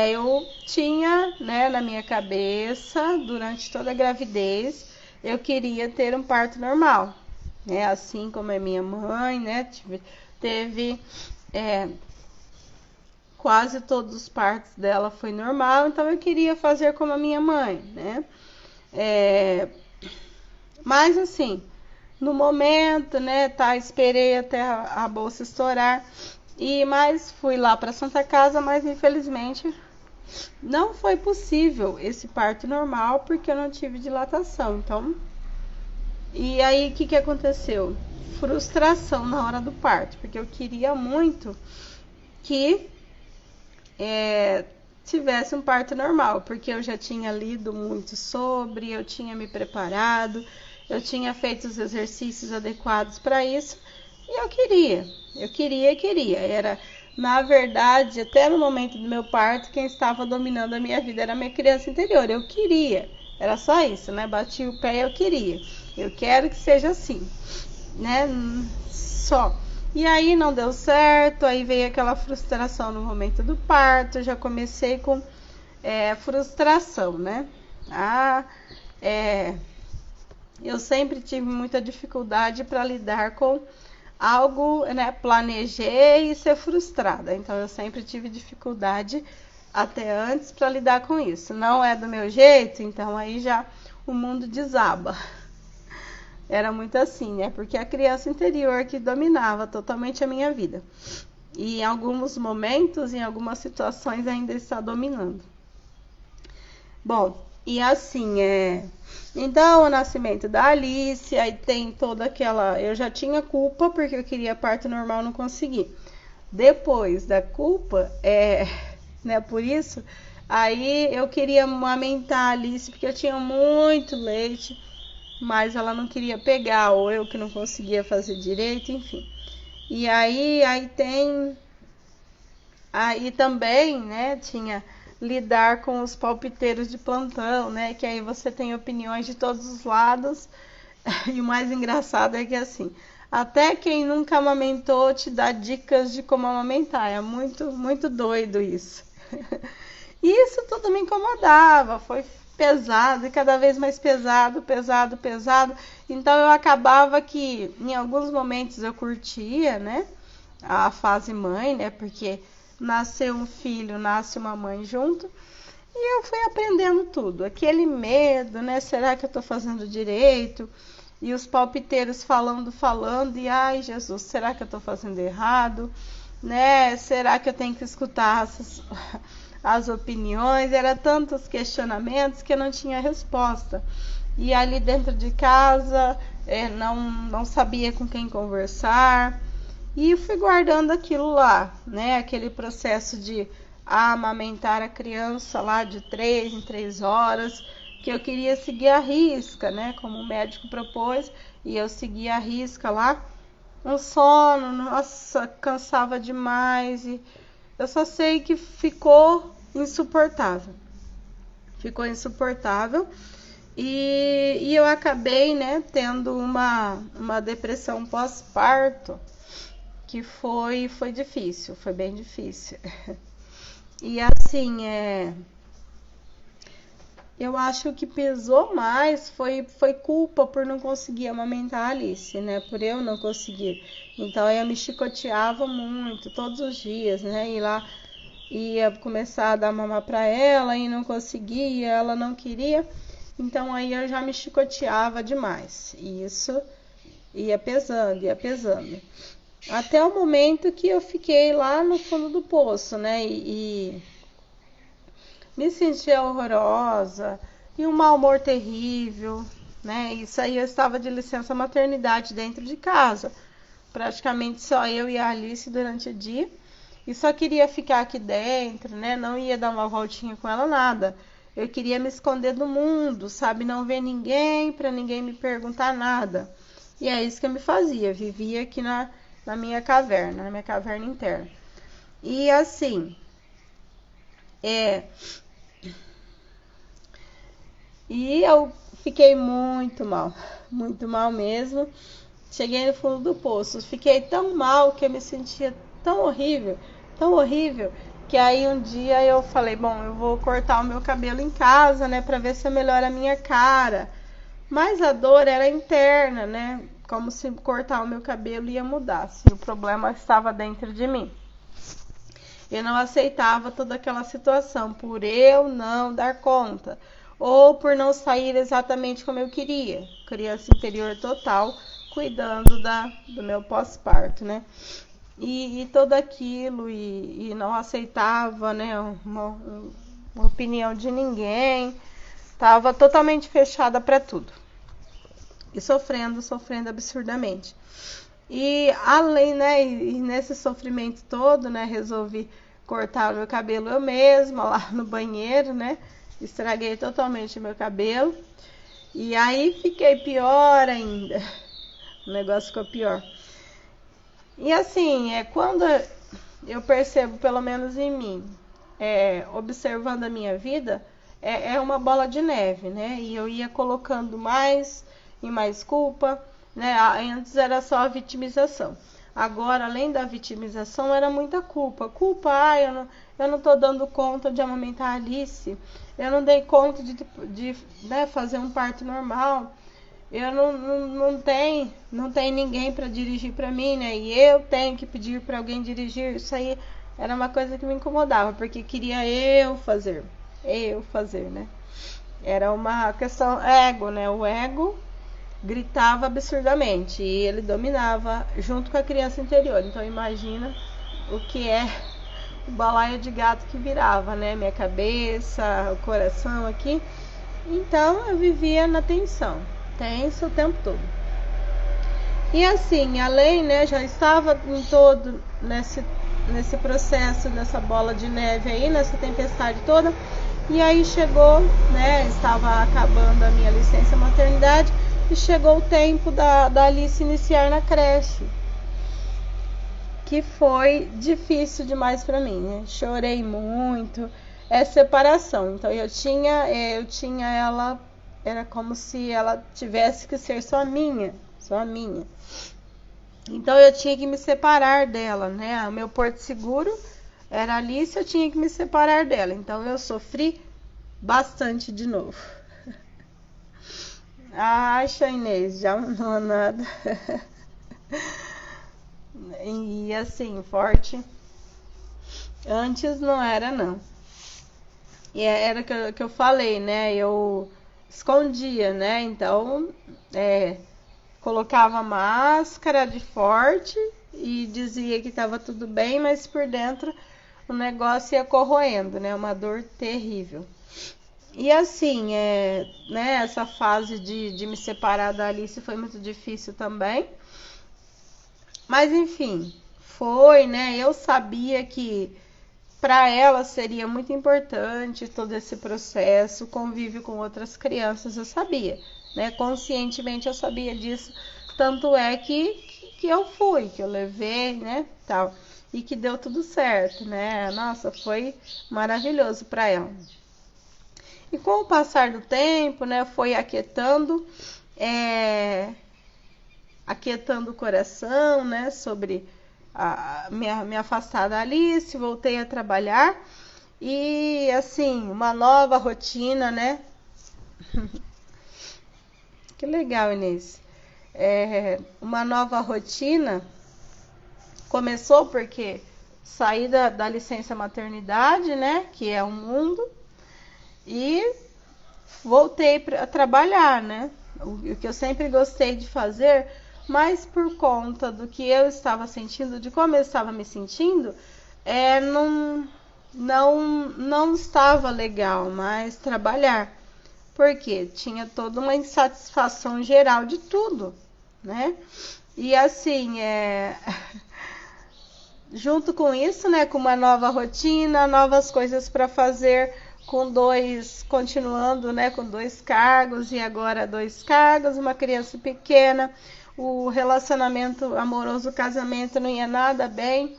Eu tinha, né, na minha cabeça, durante toda a gravidez, eu queria ter um parto normal, né, assim como a minha mãe, né, teve quase todos os partos dela foi normal, então eu queria fazer como a minha mãe, né, mas assim, no momento, né, esperei até a bolsa estourar, mas fui lá para Santa Casa, mas infelizmente não foi possível esse parto normal porque eu não tive dilatação. Então, e aí o que aconteceu? Frustração na hora do parto, porque eu queria muito que tivesse um parto normal, porque eu já tinha lido muito sobre, eu tinha me preparado, eu tinha feito os exercícios adequados para isso e eu queria. Era, na verdade, até no momento do meu parto, quem estava dominando a minha vida era a minha criança interior. Eu queria, era só isso, né? Bati o pé e eu queria. Eu quero que seja assim, né? Só. E aí não deu certo, aí veio aquela frustração no momento do parto, eu já comecei com frustração, né? Eu sempre tive muita dificuldade para lidar com algo, né? Planejei e ser frustrada, então eu sempre tive dificuldade até antes para lidar com isso. Não é do meu jeito, então aí já o mundo desaba. Era muito assim, né? Porque a criança interior que dominava totalmente a minha vida. E em alguns momentos, em algumas situações, ainda está dominando. Bom, e assim, então o nascimento da Alice, aí tem toda aquela... Eu já tinha culpa porque eu queria parto normal, não consegui. Depois da culpa, né, por isso, aí eu queria amamentar a Alice porque eu tinha muito leite, mas ela não queria pegar, ou eu que não conseguia fazer direito, enfim. E aí também, né, tinha lidar com os palpiteiros de plantão, né, que aí você tem opiniões de todos os lados, e o mais engraçado é que assim, até quem nunca amamentou te dá dicas de como amamentar, é muito, muito doido isso. E isso tudo me incomodava, foi pesado e cada vez mais pesado. Então eu acabava que em alguns momentos eu curtia, né, a fase mãe, né, porque nasceu um filho, nasce uma mãe junto, e eu fui aprendendo tudo. Aquele medo, né? Será que eu tô fazendo direito? E os palpiteiros falando, e ai, Jesus, será que eu tô fazendo errado? Né? Será que eu tenho que escutar as opiniões? Era tantos questionamentos que eu não tinha resposta. E ali dentro de casa, não sabia com quem conversar. E fui guardando aquilo lá, né? Aquele processo de amamentar a criança lá de 3 em 3 horas, que eu queria seguir a risca, né? Como o médico propôs, e eu seguia a risca lá. Um sono, nossa, cansava demais. E eu só sei que ficou insuportável. Ficou insuportável. E eu acabei, né, tendo uma depressão pós-parto, que foi difícil, foi bem difícil. E assim, eu acho que pesou mais foi culpa por não conseguir amamentar a Alice, né? Por eu não conseguir. Então eu me chicoteava muito, todos os dias, né? E lá ia começar a dar mamar pra ela e não conseguia, ela não queria. Então aí eu já me chicoteava demais. E isso ia pesando, ia pesando. Até o momento que eu fiquei lá no fundo do poço, né? E me sentia horrorosa e um mau humor terrível, né? Isso aí eu estava de licença maternidade dentro de casa. Praticamente só eu e a Alice durante o dia. E só queria ficar aqui dentro, né? Não ia dar uma voltinha com ela, nada. Eu queria me esconder do mundo, sabe? Não ver ninguém, para ninguém me perguntar nada. E é isso que eu me fazia. Vivia aqui na minha caverna interna. E assim, e eu fiquei muito mal mesmo. Cheguei no fundo do poço, fiquei tão mal que eu me sentia tão horrível, que aí um dia eu falei, bom, eu vou cortar o meu cabelo em casa, né, pra ver se melhora a minha cara. Mas a dor era interna, né, como se cortar o meu cabelo ia mudar, se o problema estava dentro de mim. Eu não aceitava toda aquela situação, por eu não dar conta, ou por não sair exatamente como eu queria. Criança interior total, cuidando do meu pós-parto, né? E tudo aquilo, e não aceitava, né, uma opinião de ninguém. Tava totalmente fechada para tudo. E sofrendo absurdamente. E além, né, e nesse sofrimento todo, né, resolvi cortar o meu cabelo eu mesma lá no banheiro, né? Estraguei totalmente o meu cabelo. E aí fiquei pior ainda. O negócio ficou pior. E assim, quando eu percebo, pelo menos em mim, observando a minha vida, é uma bola de neve, né? E eu ia colocando mais e mais culpa, né? Antes era só a vitimização. Agora, além da vitimização, era muita culpa. Eu não tô dando conta de amamentar a Alice. Eu não dei conta de né, fazer um parto normal. Eu não tenho ninguém para dirigir para mim, né? E eu tenho que pedir para alguém dirigir. Isso aí era uma coisa que me incomodava, porque queria eu fazer, né? Era uma questão ego, né? O ego gritava absurdamente e ele dominava junto com a criança interior. Então imagina o que é o balaio de gato que virava, né? Minha cabeça, o coração aqui. Então eu vivia na tensão, tenso o tempo todo. E assim, além, né, já estava em todo nesse processo, nessa bola de neve aí, nessa tempestade toda. E aí chegou, né, estava acabando a minha licença maternidade e chegou o tempo da Alice iniciar na creche, que foi difícil demais para mim, né? Chorei muito, separação. Então eu tinha ela, era como se ela tivesse que ser só minha. Então eu tinha que me separar dela, né? O meu porto seguro era Alice, eu tinha que me separar dela. Então eu sofri bastante de novo. Acha, Inês, já não é nada. E assim, forte. Antes não era, não. E era que eu falei, né? Eu escondia, né? Então, colocava máscara de forte e dizia que estava tudo bem, mas por dentro o negócio ia corroendo, né? Uma dor terrível. E assim, né? Essa fase de me separar da Alice foi muito difícil também. Mas enfim, foi, né? Eu sabia que para ela seria muito importante todo esse processo, convívio com outras crianças, eu sabia, né? Conscientemente eu sabia disso, tanto é que eu fui, que eu levei, né, tal, e que deu tudo certo, né? Nossa, foi maravilhoso para ela. E com o passar do tempo, né, foi aquietando o coração, né, sobre me afastar da Alice, voltei a trabalhar e assim, uma nova rotina, né? Que legal, Inês. Uma nova rotina começou porque saí da licença maternidade, né? Que é um mundo, e voltei a trabalhar, né? O que eu sempre gostei de fazer, mas por conta do que eu estava sentindo, de como eu estava me sentindo, não estava legal mais trabalhar. Porque tinha toda uma insatisfação geral de tudo, né? E assim, junto com isso, né, com uma nova rotina, novas coisas para fazer, continuando, né, com 2 cargos e agora 2 cargos, uma criança pequena, o relacionamento amoroso, o casamento não ia nada bem,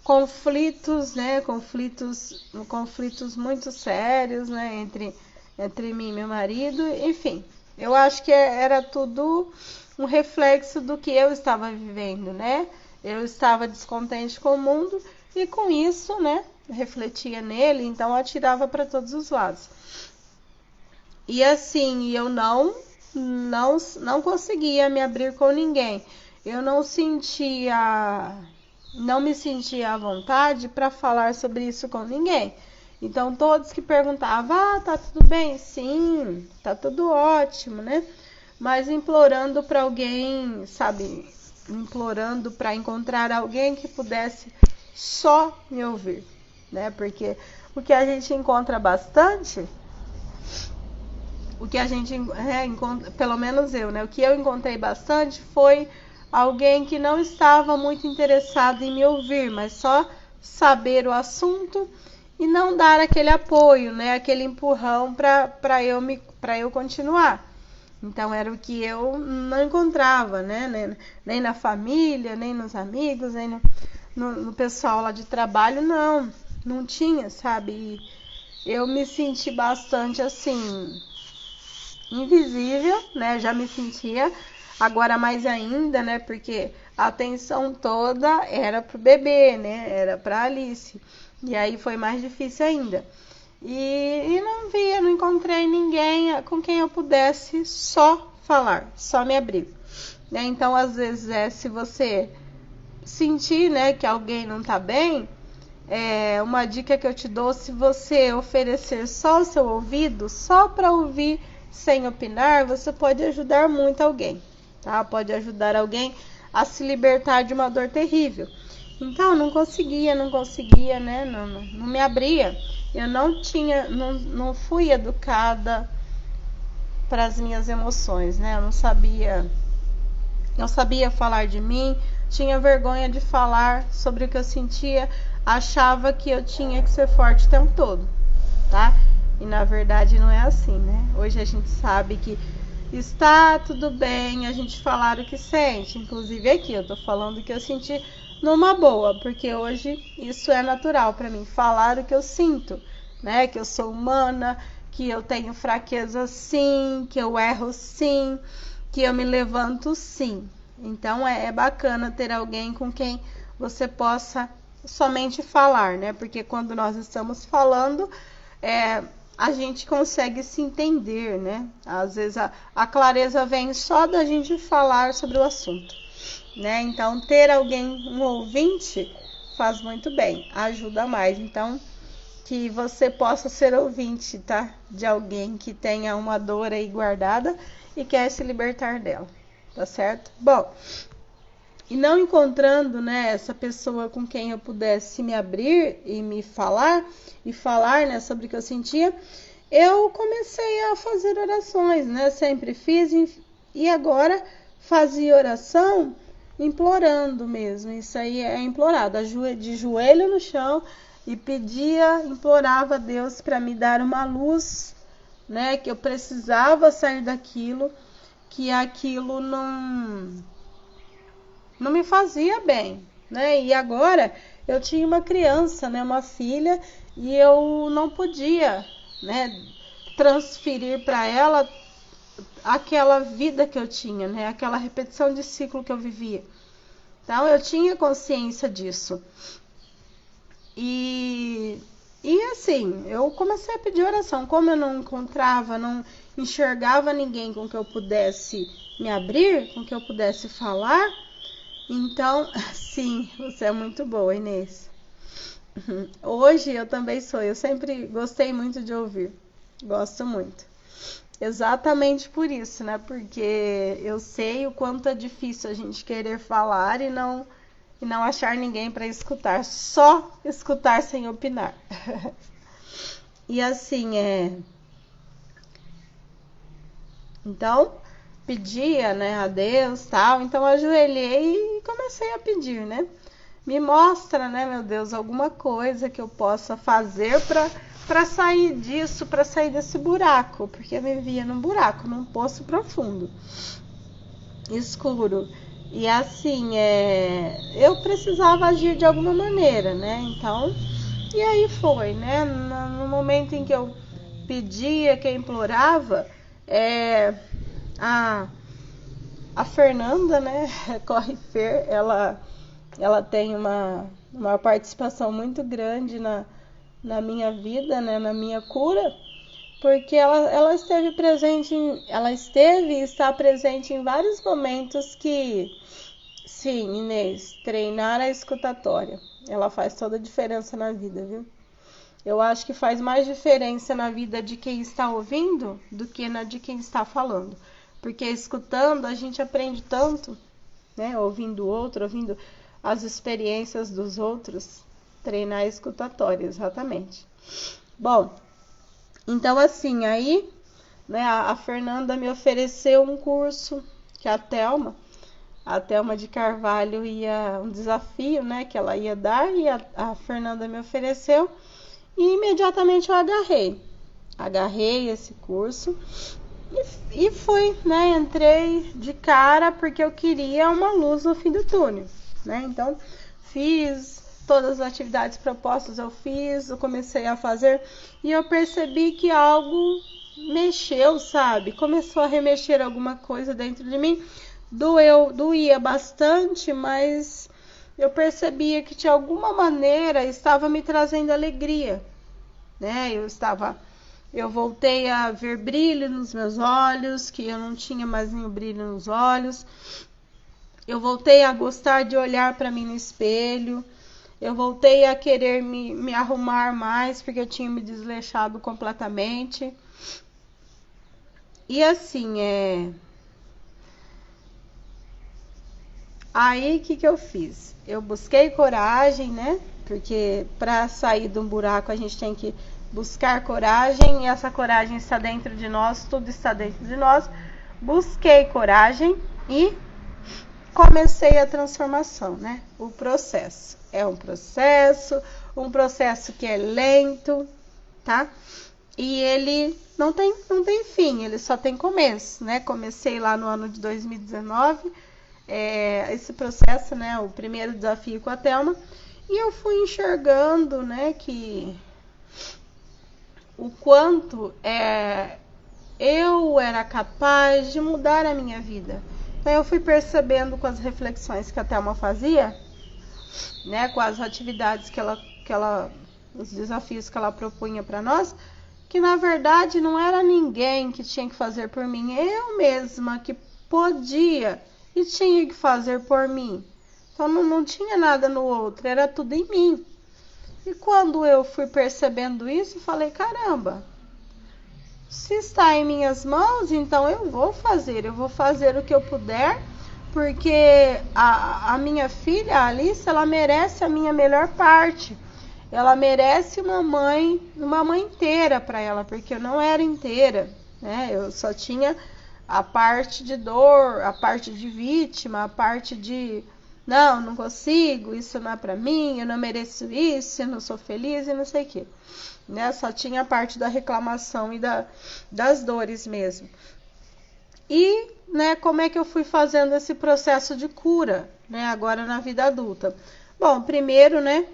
conflitos, né, conflitos muito sérios, né, entre mim e meu marido, enfim, eu acho que era tudo um reflexo do que eu estava vivendo, né? Eu estava descontente com o mundo e com isso, né, refletia nele, então eu atirava para todos os lados. E assim, eu não conseguia me abrir com ninguém. Eu não me sentia à vontade para falar sobre isso com ninguém. Então todos que perguntavam, tá tudo bem? Sim, tá tudo ótimo, né? Mas implorando para alguém, sabe? Implorando para encontrar alguém que pudesse só me ouvir, né? Porque o que a gente encontra bastante, encontra, pelo menos eu, né? O que eu encontrei bastante foi alguém que não estava muito interessado em me ouvir, mas só saber o assunto e não dar aquele apoio, né? Aquele empurrão para eu continuar. Então era o que eu não encontrava, né? Nem na família, nem nos amigos, nem no pessoal lá de trabalho, não tinha, sabe? E eu me senti bastante assim, invisível, né? Já me sentia, agora mais ainda, né? Porque a atenção toda era pro bebê, né? Era pra Alice. E aí foi mais difícil ainda. E não encontrei ninguém com quem eu pudesse só falar, só me abrir. Né? Então, às vezes, se você sentir, né, que alguém não tá bem, uma dica que eu te dou, se você oferecer só o seu ouvido, só para ouvir sem opinar, você pode ajudar muito alguém, tá? Pode ajudar alguém a se libertar de uma dor terrível. Então, não conseguia, né? Não me abria. Eu não fui educada para as minhas emoções, né? Eu não sabia falar de mim, tinha vergonha de falar sobre o que eu sentia, achava que eu tinha que ser forte o tempo todo, tá? E na verdade não é assim, né? Hoje a gente sabe que está tudo bem a gente falar o que sente, inclusive aqui eu tô falando o que eu senti numa boa, porque hoje isso é natural para mim, falar o que eu sinto, né? Que eu sou humana, que eu tenho fraqueza sim, que eu erro sim, que eu me levanto sim. Então é bacana ter alguém com quem você possa somente falar, né? Porque quando nós estamos falando, a gente consegue se entender, né? Às vezes a clareza vem só da gente falar sobre o assunto, né? Então ter alguém, um ouvinte, faz muito bem, ajuda mais. Então que você possa ser ouvinte, tá? De alguém que tenha uma dor aí guardada e quer se libertar dela, tá certo? Bom, e não encontrando, né, essa pessoa com quem eu pudesse me abrir e me falar, né, sobre o que eu sentia, eu comecei a fazer orações, né, sempre fiz e agora fazia oração implorando mesmo, isso aí é implorado, de joelho no chão e implorava a Deus para me dar uma luz, né, que eu precisava sair daquilo, que aquilo não me fazia bem, né? E agora eu tinha uma criança, né, uma filha, e eu não podia, né, transferir para ela aquela vida que eu tinha, né, aquela repetição de ciclo que eu vivia. Então eu tinha consciência disso. E assim, eu comecei a pedir oração. Como eu não encontrava, não enxergava ninguém com que eu pudesse me abrir, com que eu pudesse falar, então, sim, você é muito boa, Inês. Hoje eu também sou, eu sempre gostei muito de ouvir, gosto muito. Exatamente por isso, né? Porque eu sei o quanto é difícil a gente querer falar e não achar ninguém para escutar, só escutar sem opinar. E assim, então, pedia, né, a Deus, tal, então eu ajoelhei e comecei a pedir, né? Me mostra, né, meu Deus, alguma coisa que eu possa fazer para sair disso, para sair desse buraco, porque eu me via num buraco, num poço profundo, escuro. E assim, eu precisava agir de alguma maneira, né? Então, e aí foi, né? No momento em que eu pedia, que eu implorava, a Fernanda, né? Corre Fer, ela tem uma participação muito grande na minha vida, né? Na minha cura, porque ela esteve presente, ela esteve e está presente em vários momentos que, sim, Inês, treinar a escutatória, ela faz toda a diferença na vida, viu? Eu acho que faz mais diferença na vida de quem está ouvindo do que na de quem está falando. Porque escutando a gente aprende tanto, né? Ouvindo o outro, ouvindo as experiências dos outros. Treinar a escutatória, exatamente. Bom, então assim, aí, né, a Fernanda me ofereceu um curso que a Thelma de Carvalho um desafio, né, que ela ia dar, e a Fernanda me ofereceu. E imediatamente eu agarrei esse curso e fui, né? Entrei de cara porque eu queria uma luz no fim do túnel, né? Então, fiz todas as atividades propostas, eu comecei a fazer e eu percebi que algo mexeu, sabe? Começou a remexer alguma coisa dentro de mim. Doía bastante, mas eu percebia que de alguma maneira estava me trazendo alegria, né? Eu voltei a ver brilho nos meus olhos, que eu não tinha mais nenhum brilho nos olhos. Eu voltei a gostar de olhar para mim no espelho. Eu voltei a querer me arrumar mais, porque eu tinha me desleixado completamente. E assim, Aí, o que eu fiz? Eu busquei coragem, né? Porque para sair de um buraco a gente tem que buscar coragem, e essa coragem está dentro de nós, tudo está dentro de nós. Busquei coragem e comecei a transformação, né? O processo. É um processo que é lento, tá? E ele não tem fim, ele só tem começo, né? Comecei lá no ano de 2019, esse processo, né? O primeiro desafio com a Thelma, e eu fui enxergando, né? Que o quanto eu era capaz de mudar a minha vida. Então eu fui percebendo com as reflexões que a Thelma fazia, né? Com as atividades os desafios que ela propunha para nós, que na verdade não era ninguém que tinha que fazer por mim, eu mesma que podia e tinha que fazer por mim. Então não tinha nada no outro, era tudo em mim. E quando eu fui percebendo isso, falei, caramba, se está em minhas mãos, então eu vou fazer o que eu puder, porque a minha filha, a Alice, ela merece a minha melhor parte. Ela merece uma mãe inteira para ela, porque eu não era inteira, né? Eu só tinha a parte de dor, a parte de vítima, a parte de não consigo, isso não é para mim, eu não mereço isso, eu não sou feliz e não sei o que, né? Só tinha a parte da reclamação e das dores mesmo. E, né, como é que eu fui fazendo esse processo de cura, né, agora na vida adulta? Bom, primeiro, né,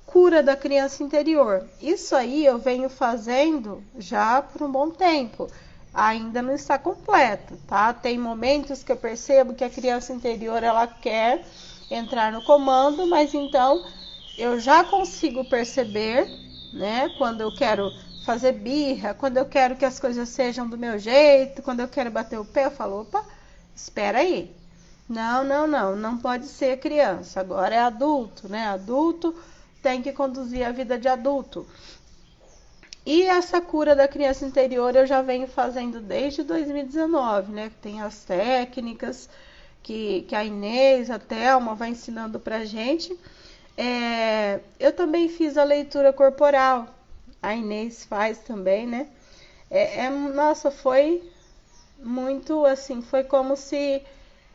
cura da criança interior. Isso aí eu venho fazendo já por um bom tempo. Ainda não está completo, tá? Tem momentos que eu percebo que a criança interior, ela quer entrar no comando, mas então eu já consigo perceber, né, quando eu quero fazer birra, quando eu quero que as coisas sejam do meu jeito, quando eu quero bater o pé, eu falo, opa, espera aí. Não pode ser criança, agora é adulto, né? Adulto tem que conduzir a vida de adulto. E essa cura da criança interior eu já venho fazendo desde 2019, né? Tem as técnicas que a Inês, a Thelma vai ensinando pra gente. Eu também fiz a leitura corporal, a Inês faz também, né? Nossa, foi muito assim, foi como se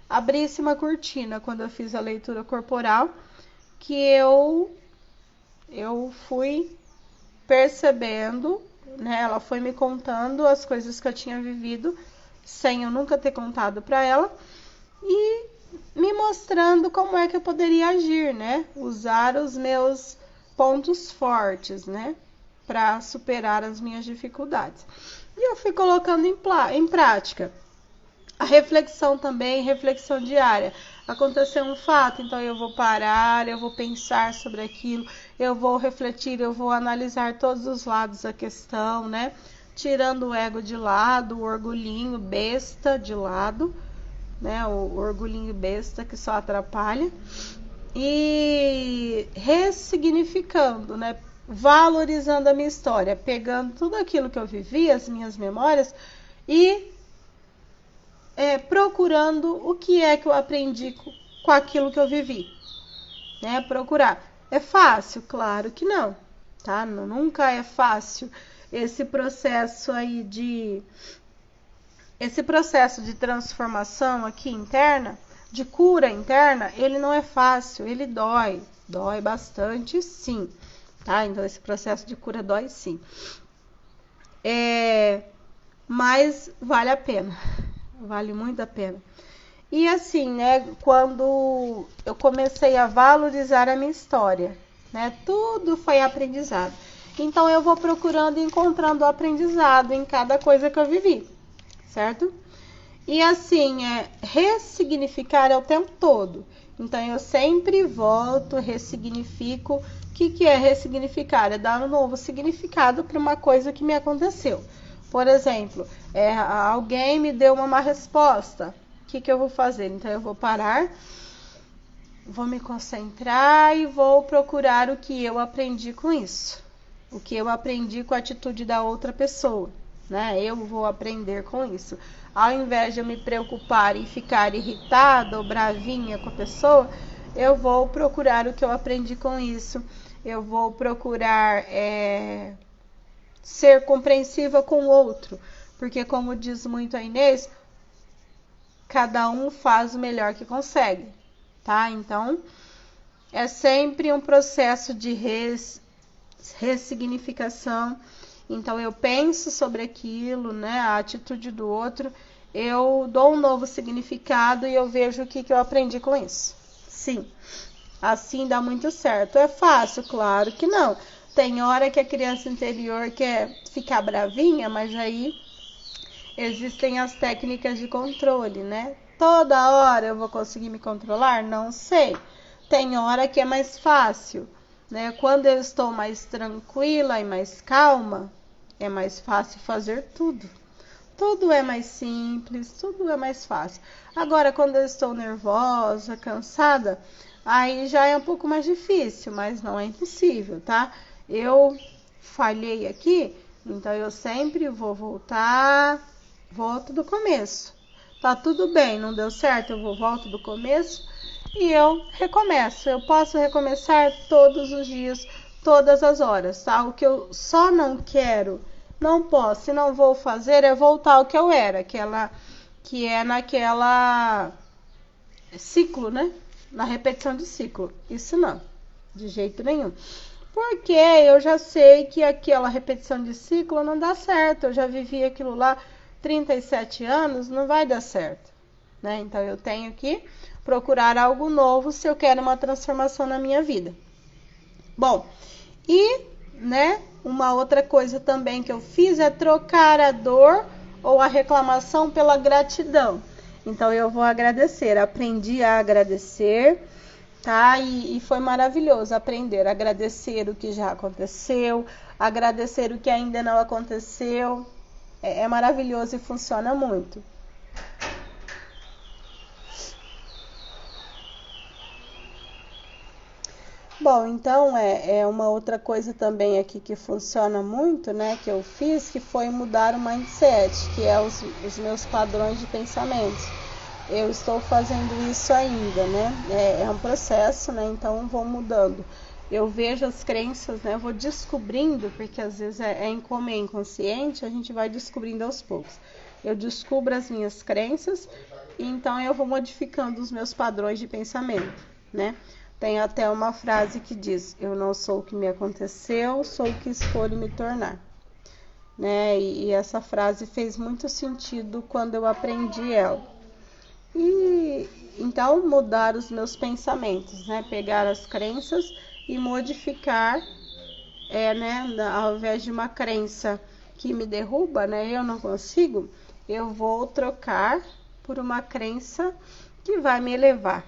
abrisse uma cortina quando eu fiz a leitura corporal, que eu fui percebendo, né? Ela foi me contando as coisas que eu tinha vivido sem eu nunca ter contado para ela e me mostrando como é que eu poderia agir, né? Usar os meus pontos fortes, né? Para superar as minhas dificuldades. E eu fui colocando em prática. A reflexão também, reflexão diária. Aconteceu um fato, então eu vou parar, eu vou pensar sobre aquilo, eu vou refletir, eu vou analisar todos os lados da questão, né? Tirando o ego de lado, o orgulhinho besta de lado, né? O orgulhinho besta que só atrapalha. E ressignificando, né? Valorizando a minha história, pegando tudo aquilo que eu vivi, as minhas memórias e procurando o que é que eu aprendi com aquilo que eu vivi, né? Procurar. É fácil? Claro que não, tá? Nunca é fácil esse processo aí esse processo de transformação aqui interna, de cura interna, ele não é fácil, ele dói bastante, sim, tá? Então esse processo de cura dói, sim. Mas vale a pena. Vale muito a pena. E assim, né, quando eu comecei a valorizar a minha história, né, tudo foi aprendizado. Então eu vou procurando e encontrando o aprendizado em cada coisa que eu vivi, certo? E assim, ressignificar é o tempo todo. Então eu sempre volto, ressignifico. O que é ressignificar? É dar um novo significado para uma coisa que me aconteceu. Por exemplo, alguém me deu uma má resposta. O que eu vou fazer? Então eu vou parar, vou me concentrar e vou procurar o que eu aprendi com isso. O que eu aprendi com a atitude da outra pessoa, né? Eu vou aprender com isso. Ao invés de eu me preocupar e ficar irritada ou bravinha com a pessoa, eu vou procurar o que eu aprendi com isso. Eu vou procurar ser compreensiva com o outro, porque como diz muito a Inês, cada um faz o melhor que consegue, tá? Então, é sempre um processo de ressignificação. Então, eu penso sobre aquilo, né? A atitude do outro, eu dou um novo significado e eu vejo o que eu aprendi com isso. Sim, assim dá muito certo. É fácil? Claro que não. Tem hora que a criança interior quer ficar bravinha, mas aí existem as técnicas de controle, né? Toda hora eu vou conseguir me controlar? Não sei. Tem hora que é mais fácil, né? Quando eu estou mais tranquila e mais calma, é mais fácil fazer tudo. Tudo é mais simples, tudo é mais fácil. Agora, quando eu estou nervosa, cansada, aí já é um pouco mais difícil, mas não é impossível, tá? Eu falhei aqui, então eu sempre vou volto do começo. Tá tudo bem, não deu certo, eu volto do começo e eu recomeço. Eu posso recomeçar todos os dias, todas as horas, tá? O que eu só não quero, não posso e não vou fazer é voltar ao que eu era, que é naquela ciclo, né? Na repetição de ciclo. Isso não, de jeito nenhum. Porque eu já sei que aquela repetição de ciclo não dá certo. Eu já vivi aquilo lá 37 anos, não vai dar certo, né? Então eu tenho que procurar algo novo se eu quero uma transformação na minha vida. Bom, e, né, uma outra coisa também que eu fiz é trocar a dor ou a reclamação pela gratidão. Então eu vou agradecer, aprendi a agradecer, tá? E foi maravilhoso aprender a agradecer o que já aconteceu, agradecer o que ainda não aconteceu. É maravilhoso e funciona muito. Bom, então é uma outra coisa também aqui que funciona muito, né, que eu fiz, que foi mudar o mindset, que é os meus padrões de pensamentos. Eu estou fazendo isso ainda, né, é um processo, né, então vou mudando. Eu vejo as crenças, né, vou descobrindo, porque às vezes é inconsciente, a gente vai descobrindo aos poucos. Eu descubro as minhas crenças, e então eu vou modificando os meus padrões de pensamento, né. Tem até uma frase que diz: eu não sou o que me aconteceu, sou o que escolho me tornar. Né? E essa frase fez muito sentido quando eu aprendi ela. E então mudar os meus pensamentos, né? Pegar as crenças e modificar, né? Ao invés de uma crença que me derruba, né? Eu não consigo, eu vou trocar por uma crença que vai me elevar.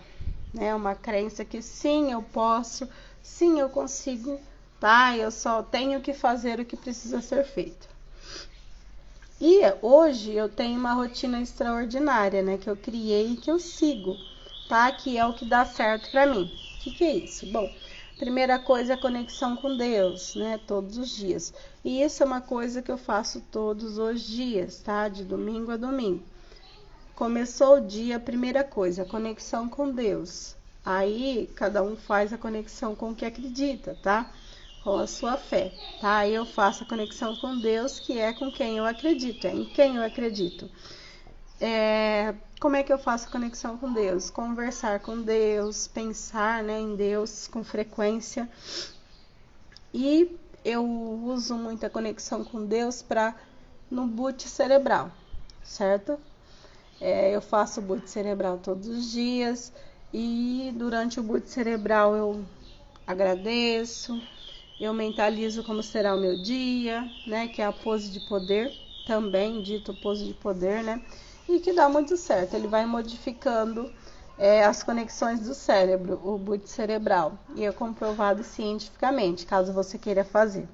Né, uma crença que sim, eu posso, sim, eu consigo, tá? Eu só tenho que fazer o que precisa ser feito. E hoje eu tenho uma rotina extraordinária, né, que eu criei e que eu sigo, tá? Que é o que dá certo pra mim. O que é isso? Bom, primeira coisa é a conexão com Deus, né, todos os dias. E isso é uma coisa que eu faço todos os dias, tá? De domingo a domingo. Começou o dia, primeira coisa, conexão com Deus. Aí, cada um faz a conexão com o que acredita, tá? Com a sua fé, tá? Aí eu faço a conexão com Deus, que é com quem eu acredito, é em quem eu acredito. Como é que eu faço a conexão com Deus? Conversar com Deus, pensar, né, em Deus com frequência. E eu uso muita conexão com Deus no boot cerebral, certo? Eu faço o boot cerebral todos os dias e durante o boot cerebral eu agradeço, eu mentalizo como será o meu dia, né, que é a pose de poder, também dito pose de poder, né, e que dá muito certo, ele vai modificando as conexões do cérebro, o boot cerebral, e é comprovado cientificamente, caso você queira fazer.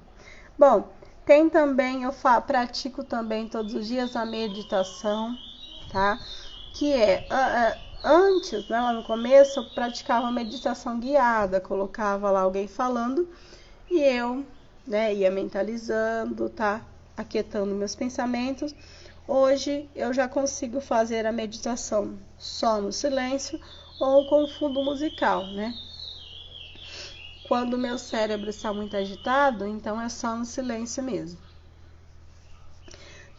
Bom, tem também, eu pratico também todos os dias a meditação, tá? Que antes, né, lá no começo, eu praticava meditação guiada, colocava lá alguém falando e eu, né, ia mentalizando, tá? Aquietando meus pensamentos. Hoje eu já consigo fazer a meditação só no silêncio ou com fundo musical, né? Quando o meu cérebro está muito agitado, então é só no silêncio mesmo.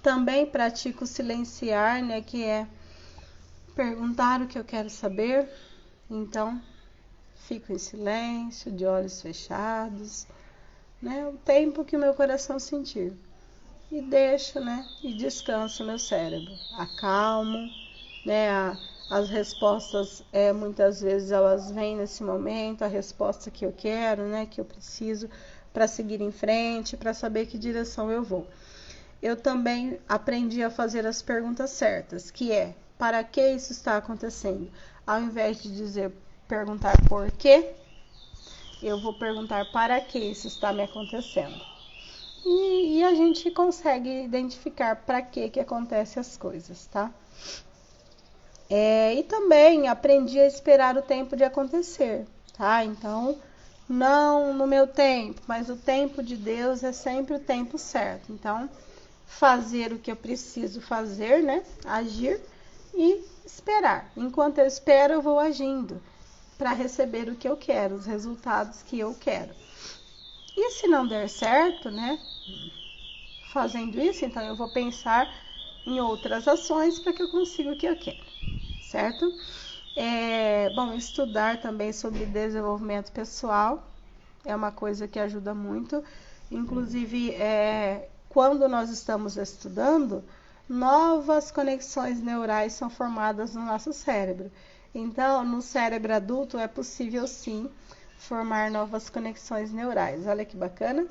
Também pratico silenciar, né, que é perguntar o que eu quero saber. Então, fico em silêncio, de olhos fechados, né, o tempo que o meu coração sentir. E deixo, né, e descanso o meu cérebro. Acalmo, né, as respostas, muitas vezes elas vêm nesse momento, a resposta que eu quero, né, que eu preciso para seguir em frente, para saber que direção eu vou. Eu também aprendi a fazer as perguntas certas, que é, para que isso está acontecendo? Ao invés de perguntar por quê, eu vou perguntar para que isso está me acontecendo. E a gente consegue identificar para que acontecem as coisas, tá? E também aprendi a esperar o tempo de acontecer, tá? Então, não no meu tempo, mas o tempo de Deus é sempre o tempo certo. Então, fazer o que eu preciso fazer, né? Agir e esperar. Enquanto eu espero, eu vou agindo para receber o que eu quero, os resultados que eu quero. E se não der certo, né? Fazendo isso, então eu vou pensar em outras ações para que eu consiga o que eu quero, certo? Bom, estudar também sobre desenvolvimento pessoal é uma coisa que ajuda muito. Inclusive, quando nós estamos estudando, novas conexões neurais são formadas no nosso cérebro. Então, no cérebro adulto é possível sim formar novas conexões neurais. Olha que bacana.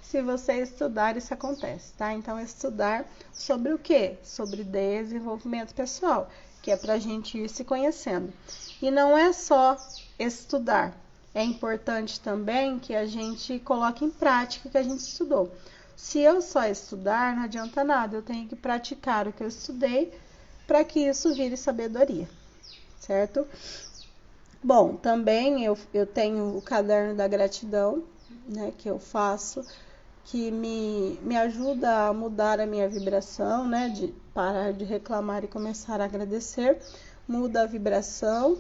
Se você estudar, isso acontece, tá? Então, estudar sobre o quê? Sobre desenvolvimento pessoal, que é pra gente ir se conhecendo. E não é só estudar. É importante também que a gente coloque em prática o que a gente estudou. Se eu só estudar, não adianta nada. Eu tenho que praticar o que eu estudei para que isso vire sabedoria, certo? Bom, também eu tenho o caderno da gratidão, né, que eu faço, que me ajuda a mudar a minha vibração, né, de parar de reclamar e começar a agradecer. Muda a vibração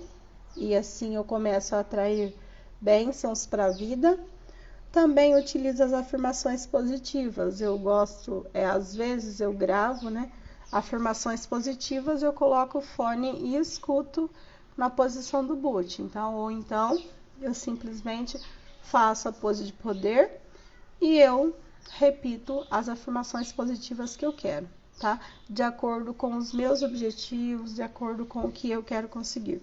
e assim eu começo a atrair bênçãos para a vida. Também utilizo as afirmações positivas. Eu gosto, às vezes eu gravo, né? Afirmações positivas, eu coloco o fone e escuto na posição do boot. Ou então eu simplesmente faço a pose de poder e eu repito as afirmações positivas que eu quero, tá? De acordo com os meus objetivos, de acordo com o que eu quero conseguir.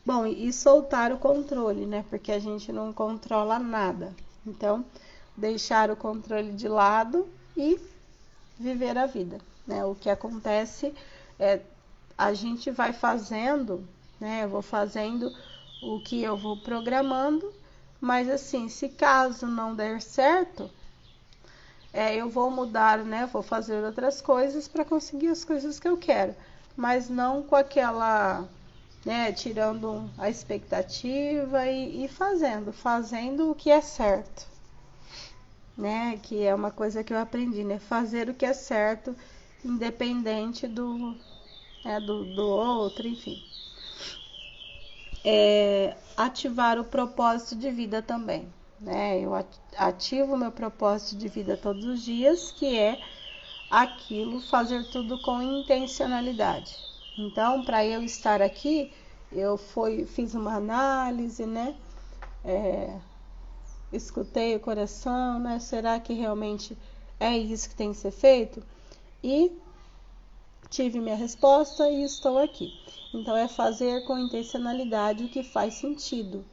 Bom, e soltar o controle, né? Porque a gente não controla nada. Então, deixar o controle de lado e viver a vida, né? O que acontece é a gente vai fazendo, né? Eu vou fazendo o que eu vou programando, mas assim, se caso não der certo, eu vou mudar, né? Vou fazer outras coisas para conseguir as coisas que eu quero, mas não com aquela, né, tirando a expectativa e fazendo o que é certo, né, que é uma coisa que eu aprendi, né, fazer o que é certo, independente do outro, enfim. Ativar o propósito de vida também, né, eu ativo o meu propósito de vida todos os dias, que é aquilo, fazer tudo com intencionalidade. Então, para eu estar aqui, eu fiz uma análise, né? Escutei o coração, né? Será que realmente é isso que tem que ser feito? E tive minha resposta e estou aqui. Então, é fazer com intencionalidade o que faz sentido.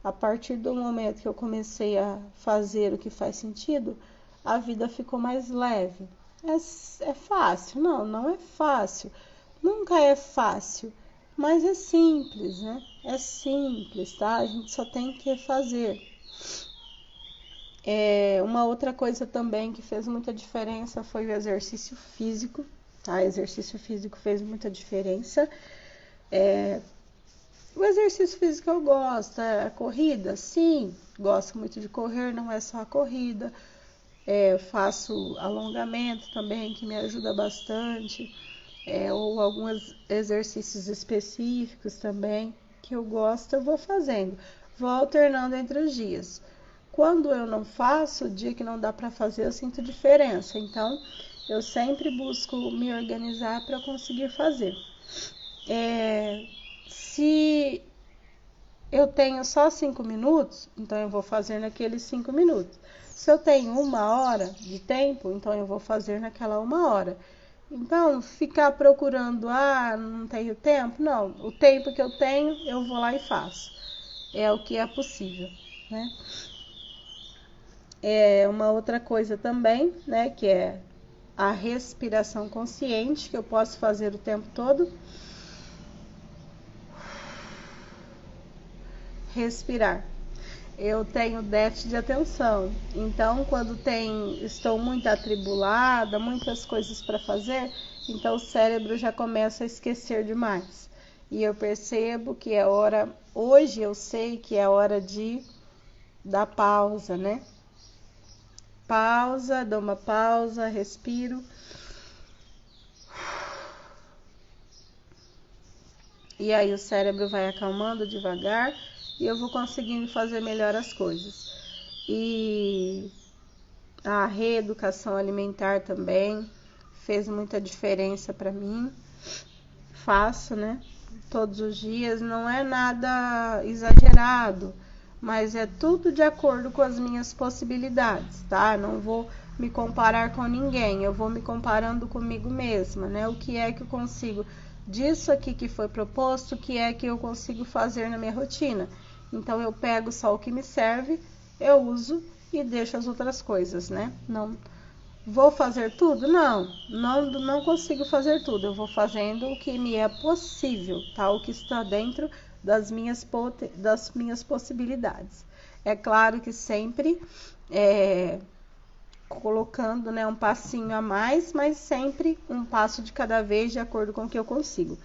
A partir do momento que eu comecei a fazer o que faz sentido, a vida ficou mais leve. É fácil? Não é fácil. Nunca é fácil, mas é simples, né? É simples, tá? A gente só tem que fazer. Uma outra coisa também que fez muita diferença foi o exercício físico, tá? Exercício físico fez muita diferença. O exercício físico eu gosto, a corrida, sim, gosto muito de correr, não é só a corrida. Faço alongamento também, que me ajuda bastante. Ou alguns exercícios específicos também que eu gosto, eu vou fazendo. Vou alternando entre os dias. Quando eu não faço, o dia que não dá para fazer, eu sinto diferença. Então, eu sempre busco me organizar para conseguir fazer. Se eu tenho só 5 minutos, então eu vou fazer naqueles 5 minutos. Se eu tenho 1 hora de tempo, então eu vou fazer naquela 1 hora. Então, ficar procurando, não tenho tempo, não. O tempo que eu tenho, eu vou lá e faço. É o que é possível, né? Uma outra coisa também, né, que é a respiração consciente, que eu posso fazer o tempo todo. Respirar. eu tenho déficit de atenção. Então, quando estou muito atribulada, muitas coisas para fazer, então o cérebro já começa a esquecer demais. E eu percebo que é hora, hoje eu sei que é hora de dar pausa, né? Pausa, dou uma pausa, respiro. E aí o cérebro vai acalmando devagar e eu vou conseguindo fazer melhor as coisas. E a reeducação alimentar também fez muita diferença para mim. Faço, né? Todos os dias, não é nada exagerado, mas é tudo de acordo com as minhas possibilidades, tá? Não vou me comparar com ninguém, eu vou me comparando comigo mesma, né? O que é que eu consigo disso aqui que foi proposto, o que é que eu consigo fazer na minha rotina. Então eu pego só o que me serve, eu uso e deixo as outras coisas, né? Não vou fazer tudo? Não consigo fazer tudo. Eu vou fazendo o que me é possível, tá? O que está dentro das minhas possibilidades. É claro que sempre colocando, né, um passinho a mais, mas sempre um passo de cada vez de acordo com o que eu consigo.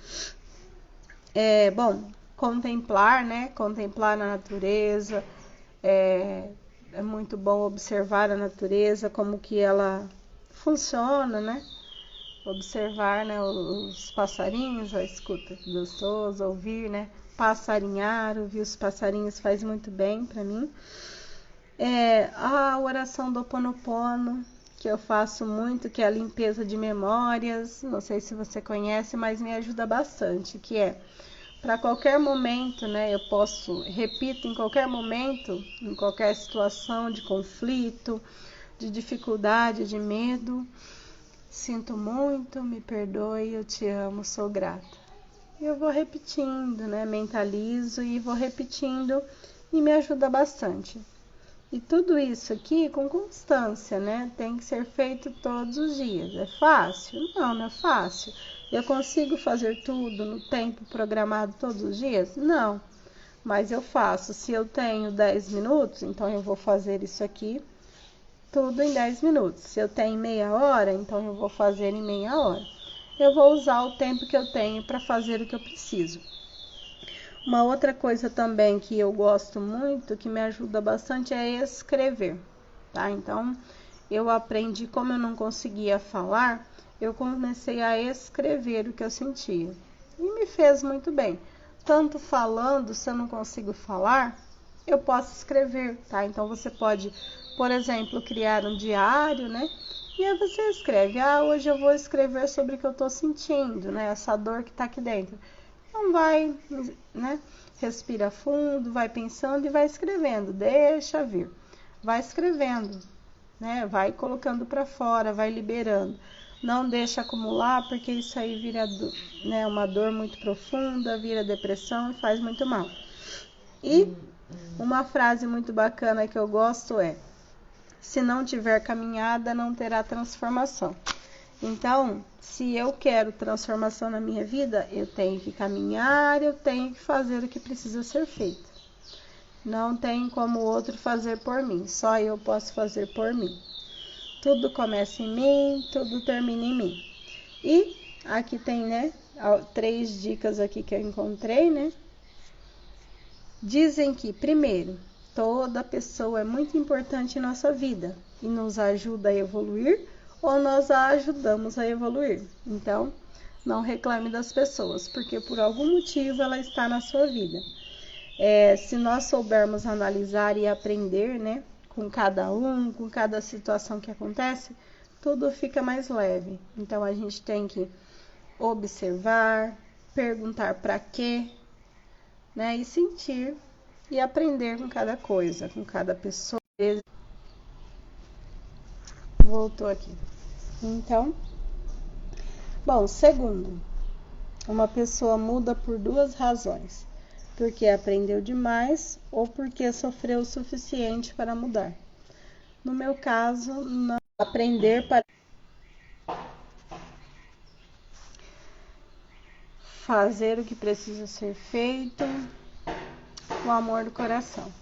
Bom, contemplar, né? Contemplar a natureza. É muito bom observar a natureza, como que ela funciona, né? Observar, né, os passarinhos, a escuta, que gostoso, ouvir, né? Passarinhar, ouvir os passarinhos faz muito bem para mim. A oração do Ho Oponopono, que eu faço muito, que é a limpeza de memórias, não sei se você conhece, mas me ajuda bastante, que é para qualquer momento, né? Eu repito em qualquer momento, em qualquer situação de conflito, de dificuldade, de medo, sinto muito, me perdoe, eu te amo, sou grata. E eu vou repetindo, né? Mentalizo e vou repetindo e me ajuda bastante. E tudo isso aqui com constância, né? Tem que ser feito todos os dias. É fácil? Não é fácil. Eu consigo fazer tudo no tempo programado todos os dias? Não. Mas eu faço. Se eu tenho 10 minutos, então eu vou fazer isso aqui tudo em 10 minutos. Se eu tenho meia hora, então eu vou fazer em meia hora. Eu vou usar o tempo que eu tenho para fazer o que eu preciso. Uma outra coisa também que eu gosto muito, que me ajuda bastante, é escrever, tá? Então, eu aprendi, como eu não conseguia falar, eu comecei a escrever o que eu sentia. E me fez muito bem. Tanto falando, se eu não consigo falar, eu posso escrever, tá? Então, você pode, por exemplo, criar um diário, né? E aí você escreve, hoje eu vou escrever sobre o que eu tô sentindo, né? Essa dor que tá aqui dentro. Então vai, né? Respira fundo, vai pensando e vai escrevendo, deixa vir. Vai escrevendo, né? Vai colocando para fora, vai liberando. Não deixa acumular, porque isso aí vira, né, uma dor muito profunda, vira depressão e faz muito mal. E uma frase muito bacana que eu gosto é: se não tiver caminhada, não terá transformação. Então, se eu quero transformação na minha vida, eu tenho que caminhar, eu tenho que fazer o que precisa ser feito. Não tem como o outro fazer por mim, só eu posso fazer por mim. Tudo começa em mim, tudo termina em mim. E aqui tem, né, 3 dicas aqui que eu encontrei, né? Dizem que, primeiro, toda pessoa é muito importante em nossa vida e nos ajuda a evoluir, ou nós a ajudamos a evoluir. Então, não reclame das pessoas, porque por algum motivo ela está na sua vida. Se nós soubermos analisar e aprender, né, com cada com cada situação que acontece, tudo fica mais leve. Então, a gente tem que observar, perguntar para quê, né, e sentir e aprender com cada coisa, com cada pessoa. Voltou aqui. Então, bom, segundo, uma pessoa muda por 2 razões: porque aprendeu demais ou porque sofreu o suficiente para mudar. No meu caso, não aprender para fazer o que precisa ser feito com o amor do coração.